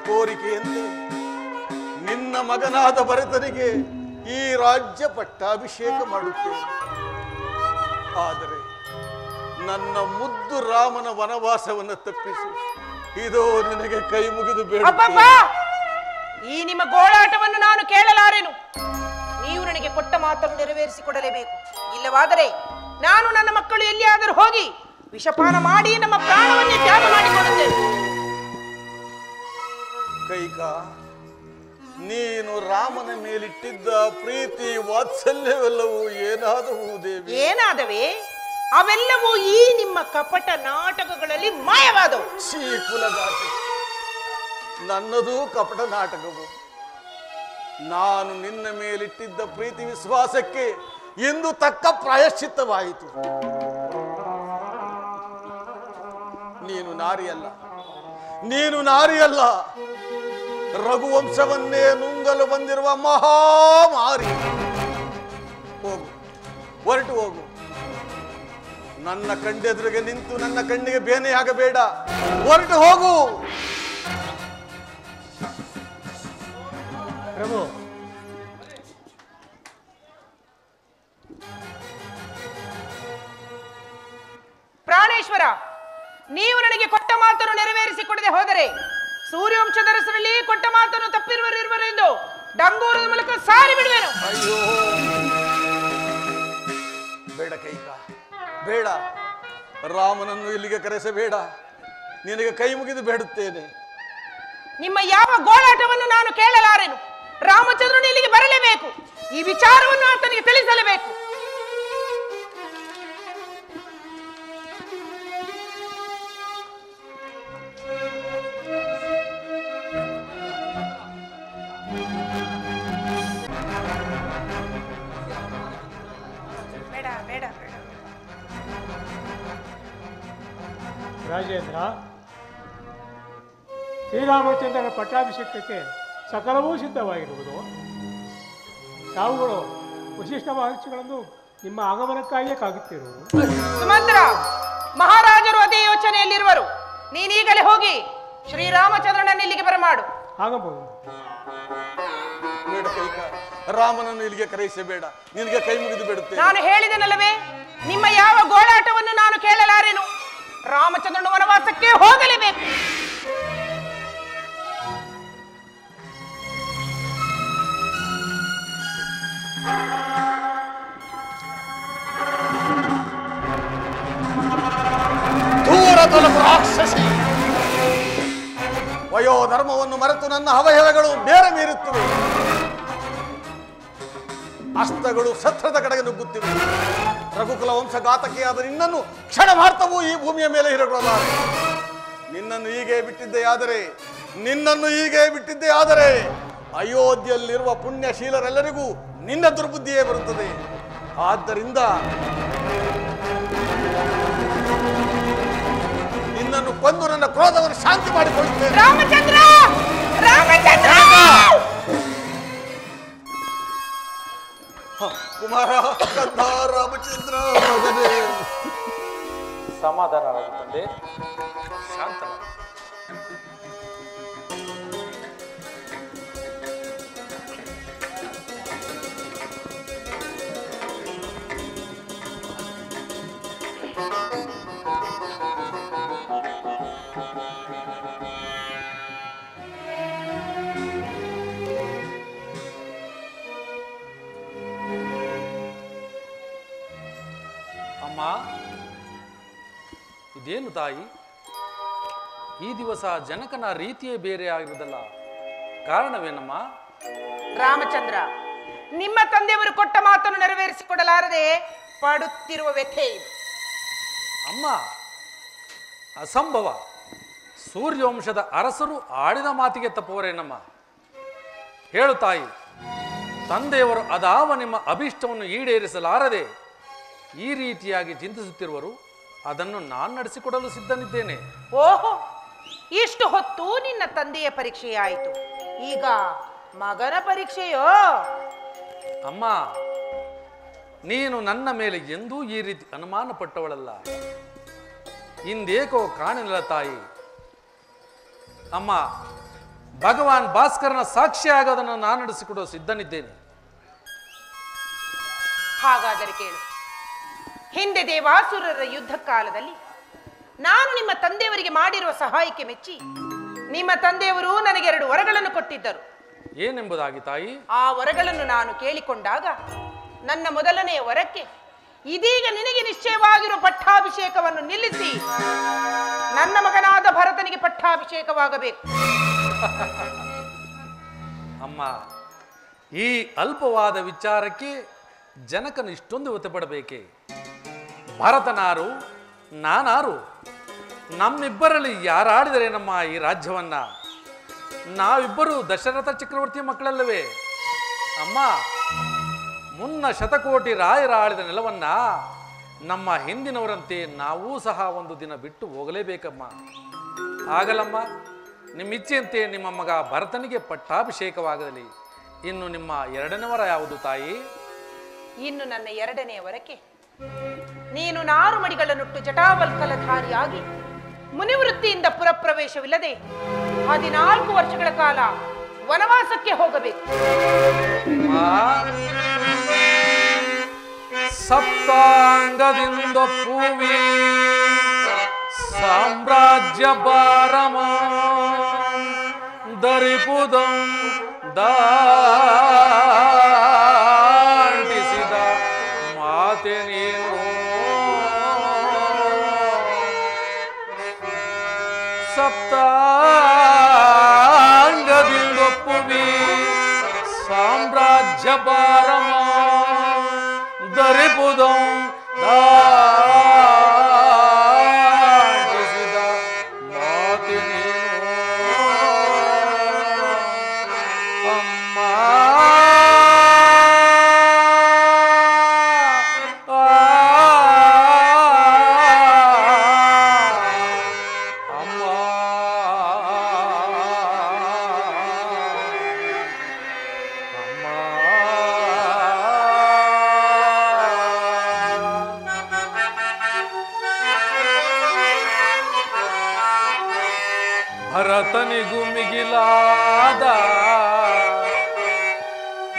S3: ಕೋರಿಕೆಯಂತೆ ನಿನ್ನ ಮಗನಾದ ಭರತನಿಗೆ ಈ ರಾಜ್ಯ ಪಟ್ಟಾಭಿಷೇಕ ಮಾಡುತ್ತೇನೆ. ಆದರೆ ನನ್ನ ಮುದ್ದು ರಾಮನ ವನವಾಸವನ್ನು ತಪ್ಪಿಸಿ ಇದೋ ನಿನಗೆ ಕೈ ಮುಗಿದು ಬೇಡ.
S7: ಈ ನಿಮ್ಮ ಗೋಳಾಟವನ್ನು ನಾನು ಕೇಳಲಾರೆನು. ನೀವು ನನಗೆ ಕೊಟ್ಟ ಮಾತನ್ನು ನೆರವೇರಿಸಿಕೊಡಲೇಬೇಕು. ಇಲ್ಲವಾದರೆ ನಾನು ನನ್ನ ಮಕ್ಕಳು ಎಲ್ಲಿಯಾದರೂ ಹೋಗಿ ವಿಷಪಾನ ಮಾಡಿ ನಮ್ಮ ಪ್ರಾಣವನ್ನೇ ತ್ಯಾಗ ಮಾಡಿಕೊಳ್ಳುತ್ತೇನೆ.
S3: ಕೈಕ, ನೀನು ರಾಮನ ಮೇಲಿಟ್ಟಿದ್ದ ಪ್ರೀತಿ ವಾತ್ಸಲ್ಯವೆಲ್ಲವೂ ಏನಾದವು ದೇವಿ?
S7: ಏನಾದವೇ? ಅವೆಲ್ಲವೂ ಈ ನಿಮ್ಮ ಕಪಟ ನಾಟಕಗಳಲ್ಲಿ ಮಾಯವಾದವು.
S3: ಕುಲಗಾತಿ, ನನ್ನದು ಕಪಟ ನಾಟಕವು. ನಾನು ನಿನ್ನ ಮೇಲಿಟ್ಟಿದ್ದ ಪ್ರೀತಿ ವಿಶ್ವಾಸಕ್ಕೆ ಎಂದು ತಕ್ಕ ಪ್ರಾಯಶ್ಚಿತ್ತವಾಯಿತು. ನೀನು ನಾರಿಯಲ್ಲ, ನೀನು ನಾರಿಯಲ್ಲ, ರಘುವಂಶವನ್ನೇ ನುಂಗಲು ಬಂದಿರುವ ಮಹಾಮಾರಿ. ಹೋಗು, ಹೊರಟು ಹೋಗು. ನನ್ನ ಕಣ್ಣೆದುರಿಗೆ ನಿಂತು ನನ್ನ ಕಣ್ಣಿಗೆ ಬೇನೆಯಾಗಬೇಡ. ಹೊರಟು ಹೋಗು.
S5: ಪ್ರಭು,
S7: ಪ್ರಾಣೇಶ್ವರ, ನೀವು ನನಗೆ ಕೊಟ್ಟ ಮಾತನ್ನು ನೆರವೇರಿಸಿಕೊಡದೆ ಹೋದರೆ ಸೂರ್ಯವಂಶದ ರಸರಲ್ಲಿ ಕೊಟ್ಟ ಮಾತನ್ನು ತಪ್ಪಿರುವರೆಂದು ಡಂಗೂರದ ಮೂಲಕ ಸಾರಿ ಬಿಡುವೆನು.
S3: ಅಯ್ಯೋ, ಬೇಡ ಕೈಕ, ಬೇಡ. ರಾಮನನ್ನು ಇಲ್ಲಿಗೆ ಕರೆಸಬೇಡ. ನಿನಗೆ ಕೈ ಮುಗಿದು ಬೇಡುತ್ತೇನೆ.
S7: ನಿಮ್ಮ ಯಾವ ಗೋಳಾಟವನ್ನು ನಾನು ಕೇಳಲಾರೆನು. ರಾಮಚಂದ್ರನು ಇಲ್ಲಿಗೆ ಬರಲೇಬೇಕು. ಈ ವಿಚಾರವನ್ನು ಆತನಿಗೆ ತಿಳಿಸಲೇಬೇಕು. ಬೇಡ ಬೇಡ ಬೇಡ.
S5: ರಾಜೇಂದ್ರ, ಶ್ರೀರಾಮಚಂದ್ರನ ಪಟ್ಟಾಭಿಷೇಕಕ್ಕೆ ಸಕಲವೂ ಸಿದ್ಧವಾಗಿರುವುದು. ತಾವುಗಳು ವಶಿಷ್ಠ ಮಹರ್ಷಿಗಳನ್ನು ನಿಮ್ಮ ಆಗಮನಕ್ಕಾಗಿಯೇ ಕಾಗುತ್ತಿರುವುದು.
S7: ಸುಮಂತ್ರ, ಮಹಾರಾಜರು ಅದೇ ಯೋಚನೆಯಲ್ಲಿರುವರು. ನೀನೀಗಲೇ ಹೋಗಿ ಶ್ರೀರಾಮಚಂದ್ರನನ್ನು ಇಲ್ಲಿಗೆ ಬರಮಾಡು.
S5: ಆಗಬಹುದು.
S3: ಬೇಡ ಕೈಕ, ರಾಮನನ್ನು ಇಲ್ಲಿಗೆ ಕರೆಯಿಸಬೇಡ. ನಿನಗೆ ಕೈ ಮುಗಿದು ಬೇಡುತ್ತೇನೆ.
S7: ನಾನು ಹೇಳಿದನಲ್ಲವೇ, ನಿಮ್ಮ ಯಾವ ಗೋಳಾಟವನ್ನು ನಾನು ಕೇಳಲಾರೆನು. ರಾಮಚಂದ್ರನ ವನವಾಸಕ್ಕೆ ಹೋಗಲೇಬೇಕು.
S3: ದೂರ ತೊಲಗು ರಾಕ್ಷಸಿ. ವಯೋಧರ್ಮವನ್ನು ಮರೆತು ನನ್ನ ಅವಯವಗಳು ಬೇರೆ ಮೀರುತ್ತಿವೆ. ಅಸ್ತ್ರಗಳು ಶಸ್ತ್ರದ ಕಡೆಗೆ ನುಗ್ಗುತ್ತಿವೆ. ರಘುಕುಲ ವಂಶಘಾತಕಿಯಾದ ನಿನ್ನನ್ನು ಕ್ಷಣ ಮಾರ್ತವೂ ಈ ಭೂಮಿಯ ಮೇಲೆ ಇರಲಾರೆ. ನಿನ್ನನ್ನು ಹೀಗೆ ಬಿಟ್ಟಿದ್ದೇ ಆದರೆ ಅಯೋಧ್ಯೆಯಲ್ಲಿರುವ ಪುಣ್ಯಶೀಲರೆಲ್ಲರಿಗೂ ನಿನ್ನ ದುರ್ಬುದ್ಧಿಯೇ ಬರುತ್ತದೆ. ಆದ್ದರಿಂದ ನಿನ್ನನ್ನು ಕೊಂದು ನನ್ನ ಕ್ರೋಧವನ್ನು ಶಾಂತಿ ಮಾಡಿಕೊಳ್ಳುತ್ತೇನೆ.
S7: ರಾಮಚಂದ್ರ, ರಾಮಚಂದ್ರ,
S3: ಕುಮಾರ, ಕಂದ ರಾಮಚಂದ್ರ ಮಗನೇ.
S1: ಸಮಾಧಾನವಾಗುತ್ತದೆ, ಶಾಂತವಾಗಿ. ಅಮ್ಮ, ಇದೇನು ತಾಯಿ, ಈ ದಿವಸ ಜನಕನ ರೀತಿಯೇ ಬೇರೆ ಆಗಿರುವುದಲ್ಲ, ಕಾರಣವೇನಮ್ಮ?
S7: ರಾಮಚಂದ್ರ, ನಿಮ್ಮ ತಂದೆಯವರು ಕೊಟ್ಟ ಮಾತನ್ನು ನೆರವೇರಿಸಿಕೊಡಲಾರದೆ ಪಡುತ್ತಿರುವ ವ್ಯಥೆ ಇದು.
S1: ಅಮ್ಮ, ಅಸಂಭವ. ಸೂರ್ಯವಂಶದ ಅರಸರು ಆಡಿದ ಮಾತಿಗೆ ತಪ್ಪುವರೇನಮ್ಮ? ಹೇಳು ತಾಯಿ, ತಂದೆಯವರು ಅದಾವ ನಿಮ್ಮ ಅಭಿಷ್ಟವನ್ನು ಈಡೇರಿಸಲಾರದೆ ಈ ರೀತಿಯಾಗಿ ಚಿಂತಿಸುತ್ತಿರುವರು, ಅದನ್ನು ನಾನು ನಡೆಸಿಕೊಡಲು ಸಿದ್ಧನಿದ್ದೇನೆ.
S7: ಓಹೋ, ಇಷ್ಟು ಹೊತ್ತು ನಿನ್ನ ತಂದೆಯ ಪರೀಕ್ಷೆಯಾಯಿತು, ಈಗ ಮಗನ ಪರೀಕ್ಷೆಯೋ?
S1: ಅಮ್ಮ, ನೀನು ನನ್ನ ಮೇಲೆ ಎಂದೂ ಈ ರೀತಿ ಅನುಮಾನ ಪಟ್ಟವಳಲ್ಲ. ಇಂದೇಕೋ ಕಾಣಲಿಲ್ಲ ತಾಯಿ. ಅಮ್ಮ, ಭಗವಾನ್ ಭಾಸ್ಕರನ ಸಾಕ್ಷಿ ಆಗೋದನ್ನು ನಾನು ನಡೆಸಿಕೊಡೋ ಸಿದ್ಧನಿದ್ದೇನೆ.
S7: ಹಾಗಾದರೆ ಕೇಳು. ಹಿಂದೆ ದೇವಾಸುರರ ಯುದ್ಧ ಕಾಲದಲ್ಲಿ ನಾನು ನಿಮ್ಮ ತಂದೆಯವರಿಗೆ ಮಾಡಿರುವ ಸಹಾಯಕ್ಕೆ ಮೆಚ್ಚಿ ನಿಮ್ಮ ತಂದೆಯವರು ನನಗೆ 2 ವರಗಳನ್ನು ಕೊಟ್ಟಿದ್ದರು.
S1: ಏನೆಂಬುದಾಗಿ ತಾಯಿ?
S7: ಆ ವರಗಳನ್ನು ನಾನು ಕೇಳಿಕೊಂಡಾಗ ನನ್ನ ಮೊದಲನೆಯ ವರಕ್ಕೆ ಇದೀಗ ನಿನಗೆ ನಿಶ್ಚಯವಾಗಿರುವ ಪಟ್ಟಾಭಿಷೇಕವನ್ನು ನಿಲ್ಲಿಸಿ ನನ್ನ ಮಗನಾದ ಭರತನಿಗೆ ಪಟ್ಟಾಭಿಷೇಕವಾಗಬೇಕು.
S1: ಅಮ್ಮ, ಈ ಅಲ್ಪವಾದ ವಿಚಾರಕ್ಕೆ ಜನಕನು ಇಷ್ಟೊಂದು ಒತ್ತಪಡಬೇಕೆ? ಭರತನಾರು, ನಾನಾರು? ನಮ್ಮಿಬ್ಬರಲ್ಲಿ ಯಾರಾಡಿದರೆ ನಮ್ಮ ಈ ರಾಜ್ಯವನ್ನ? ನಾವಿಬ್ಬರು ದಶರಥ ಚಕ್ರವರ್ತಿಯ ಮಕ್ಕಳಲ್ಲವೇ? ಅಮ್ಮ, ಮುನ್ನ ಶತಕೋಟಿ ರಾಯರ ಆಳಿದ ನೆಲವನ್ನ ನಮ್ಮ ಹಿಂದಿನವರಂತೆ ನಾವೂ ಸಹ ಒಂದು ದಿನ ಬಿಟ್ಟು ಹೋಗಲೇಬೇಕಮ್ಮ. ಆಗಲಮ್ಮ, ನಿಮ್ಮ ಇಚ್ಛೆಯಂತೆ ನಿಮ್ಮ ಮಗ ಭರತನಿಗೆ ಪಟ್ಟಾಭಿಷೇಕವಾಗಲಿ. ಇನ್ನು ನಿಮ್ಮ 2ನೇ ವರ ಯಾವುದು ತಾಯಿ?
S7: ಇನ್ನು ನನ್ನ 2ನೇ ವರಕ್ಕೆ ನೀನು 4 ಮಡಿಗಳನ್ನುಟ್ಟು ಜಟಾವಲ್ಕಲಧಾರಿಯಾಗಿ ಮುನಿವೃತ್ತಿಯಿಂದ ಪುರಪ್ರವೇಶವಿಲ್ಲದೆ 14 ವರ್ಷಗಳ ಕಾಲ ವನವಾಸಕ್ಕೆ ಹೋಗಬೇಕು.
S1: ಸಪ್ತಾಂಗದಿಂದ ಪೂವಿ ಸಾಮ್ರಾಜ್ಯ ಬಾರಮ ದರಿಪುದಂ ದಾಟಿಸಿದ ಮಾತೆ ನೀನು. ಸಪ್ತಾಂಗದಿಂದ ಪೂವಿ ಸಾಮ್ರಾಜ್ಯ ಬಾರಮ ದರಿಪುದಂ ದಾಟಿಸಿದ ಮಾತೆ ನೀನು. ಅಮ್ಮ,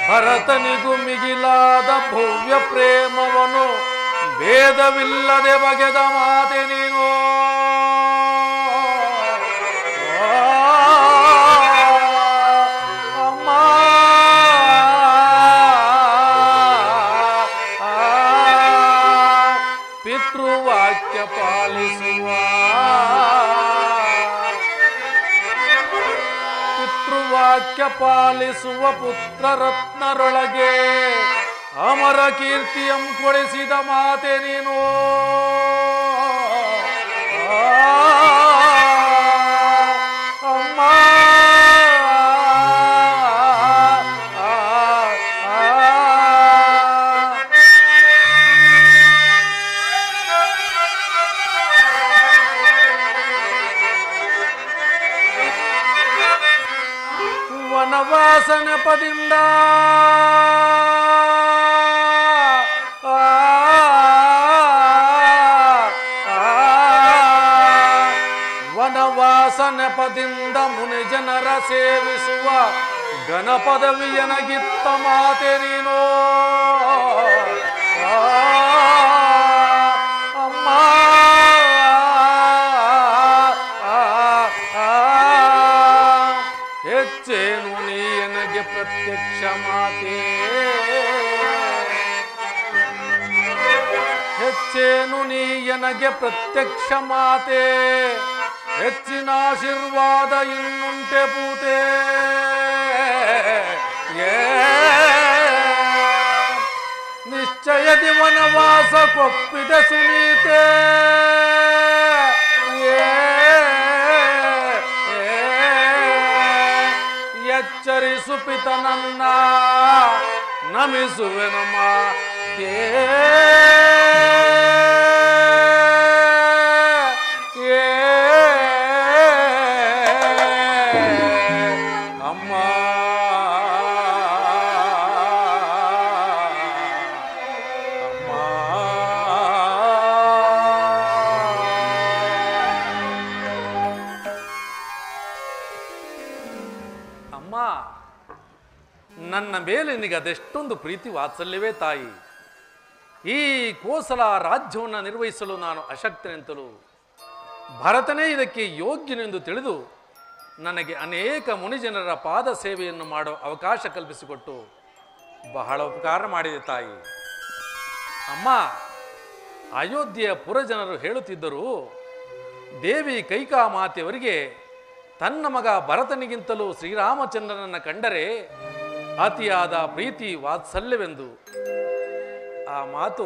S1: ಭರತನಿಗೂ ಮಿಗಿಲಾದ ಭವ್ಯ ಪ್ರೇಮವನು ಭೇದವಿಲ್ಲದೆ ಬಗೆದ ಮಾತೆ ನೀನು. ಅಮ್ಮ, ಪಿತೃವಾಕ್ಯ ಪಾಲಿಸುವ ಪಾಲಿಸುವ ಪುತ್ರ ರತ್ನರೊಳಗೆ ಅಮರ ಕೀರ್ತಿಯಂ ಕೊಡಿಸಿದ ಮಾತೆ ನೀನು. ಅಮ್ಮ, ವನವಾಸ ನೆಪದಿಂದ ವನವಾಸ ನೆಪದಿಂದ ಮುನಿ ಜನರ ಸೇವಿಸುವ ಘನಪದವಿಯನಗಿತ್ತ ಮಾತೆ ನೀನು. ಅಮ್ಮ, ಹೆಚ್ಚೇನು ನೀ ನನಗೆ ಪ್ರತ್ಯಕ್ಷ ಮಾತೆ, ಹೆಚ್ಚ ಮೆಚ್ಚೇನು ನೀ ಎನಗೆ ಪ್ರತ್ಯಕ್ಷ ಮಾತೆ ಹೆಚ್ಚಿನ ಆಶೀರ್ವಾದ ಇನ್ನುಂಟೆ ಪೂತೆ ನಿಶ್ಚಯದಿ ವನವಾಸ ಕೊಪ್ಪಿದೆ ಸುನೀತೆ ಎಚ್ಚರಿಸು ಪಿತನನ್ನ ನಮಿಸುವೆನಮ್ಮ ಅಮ್ಮ ಅಮ್ಮ ನನ್ನ ಮೇಲೆ ನಿನಗೆ ಅದೆಷ್ಟೊಂದು ಪ್ರೀತಿ ವಾತ್ಸಲ್ಯವೇ ತಾಯಿ. ಈ ಕೋಸಲ ರಾಜ್ಯವನ್ನು ನಿರ್ವಹಿಸಲು ನಾನು ಅಶಕ್ತನೆಂತಲೂ ಭರತನೇ ಇದಕ್ಕೆ ಯೋಗ್ಯನೆಂದು ತಿಳಿದು ನನಗೆ ಅನೇಕ ಮುನಿಜನರ ಪಾದ ಸೇವೆಯನ್ನು ಮಾಡೋ ಅವಕಾಶ ಕಲ್ಪಿಸಿಕೊಟ್ಟು ಬಹಳ ಉಪಕಾರ ಮಾಡಿದೆ ತಾಯಿ. ಅಮ್ಮ, ಅಯೋಧ್ಯೆಯ ಪುರಜನರು ಹೇಳುತ್ತಿದ್ದರು, ದೇವಿ ಕೈಕಾ ಮಾತೆಯವರಿಗೆ ತನ್ನ ಮಗ ಭರತನಿಗಿಂತಲೂ ಶ್ರೀರಾಮಚಂದ್ರನನ್ನು ಕಂಡರೆ ಅತಿಯಾದ ಪ್ರೀತಿ ವಾತ್ಸಲ್ಯವೆಂದು. ಆ ಮಾತು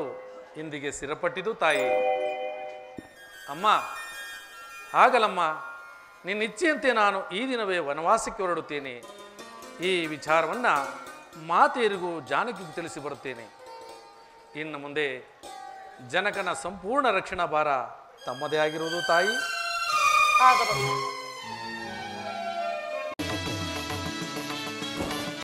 S1: ಇಂದಿಗೆ ಸ್ಥಿರಪಟ್ಟಿತು ತಾಯಿ. ಅಮ್ಮ, ಆಗಲಮ್ಮ, ನಿನ್ನ ಇಚ್ಛೆಯಂತೆ ನಾನು ಈ ದಿನವೇ ವನವಾಸಕ್ಕೆ ಹೊರಡುತ್ತೇನೆ. ಈ ವಿಚಾರವನ್ನು ಮಾತೆಯರಿಗೂ ಜಾನಕಿಗೂ ತಿಳಿಸಿ ಬರುತ್ತೇನೆ. ಇನ್ನು ಮುಂದೆ ಜನಕನ ಸಂಪೂರ್ಣ ರಕ್ಷಣಾ ಭಾರ ತಮ್ಮದೇ ಆಗಿರುವುದು ತಾಯಿ.
S7: ಆಗಬಹುದು.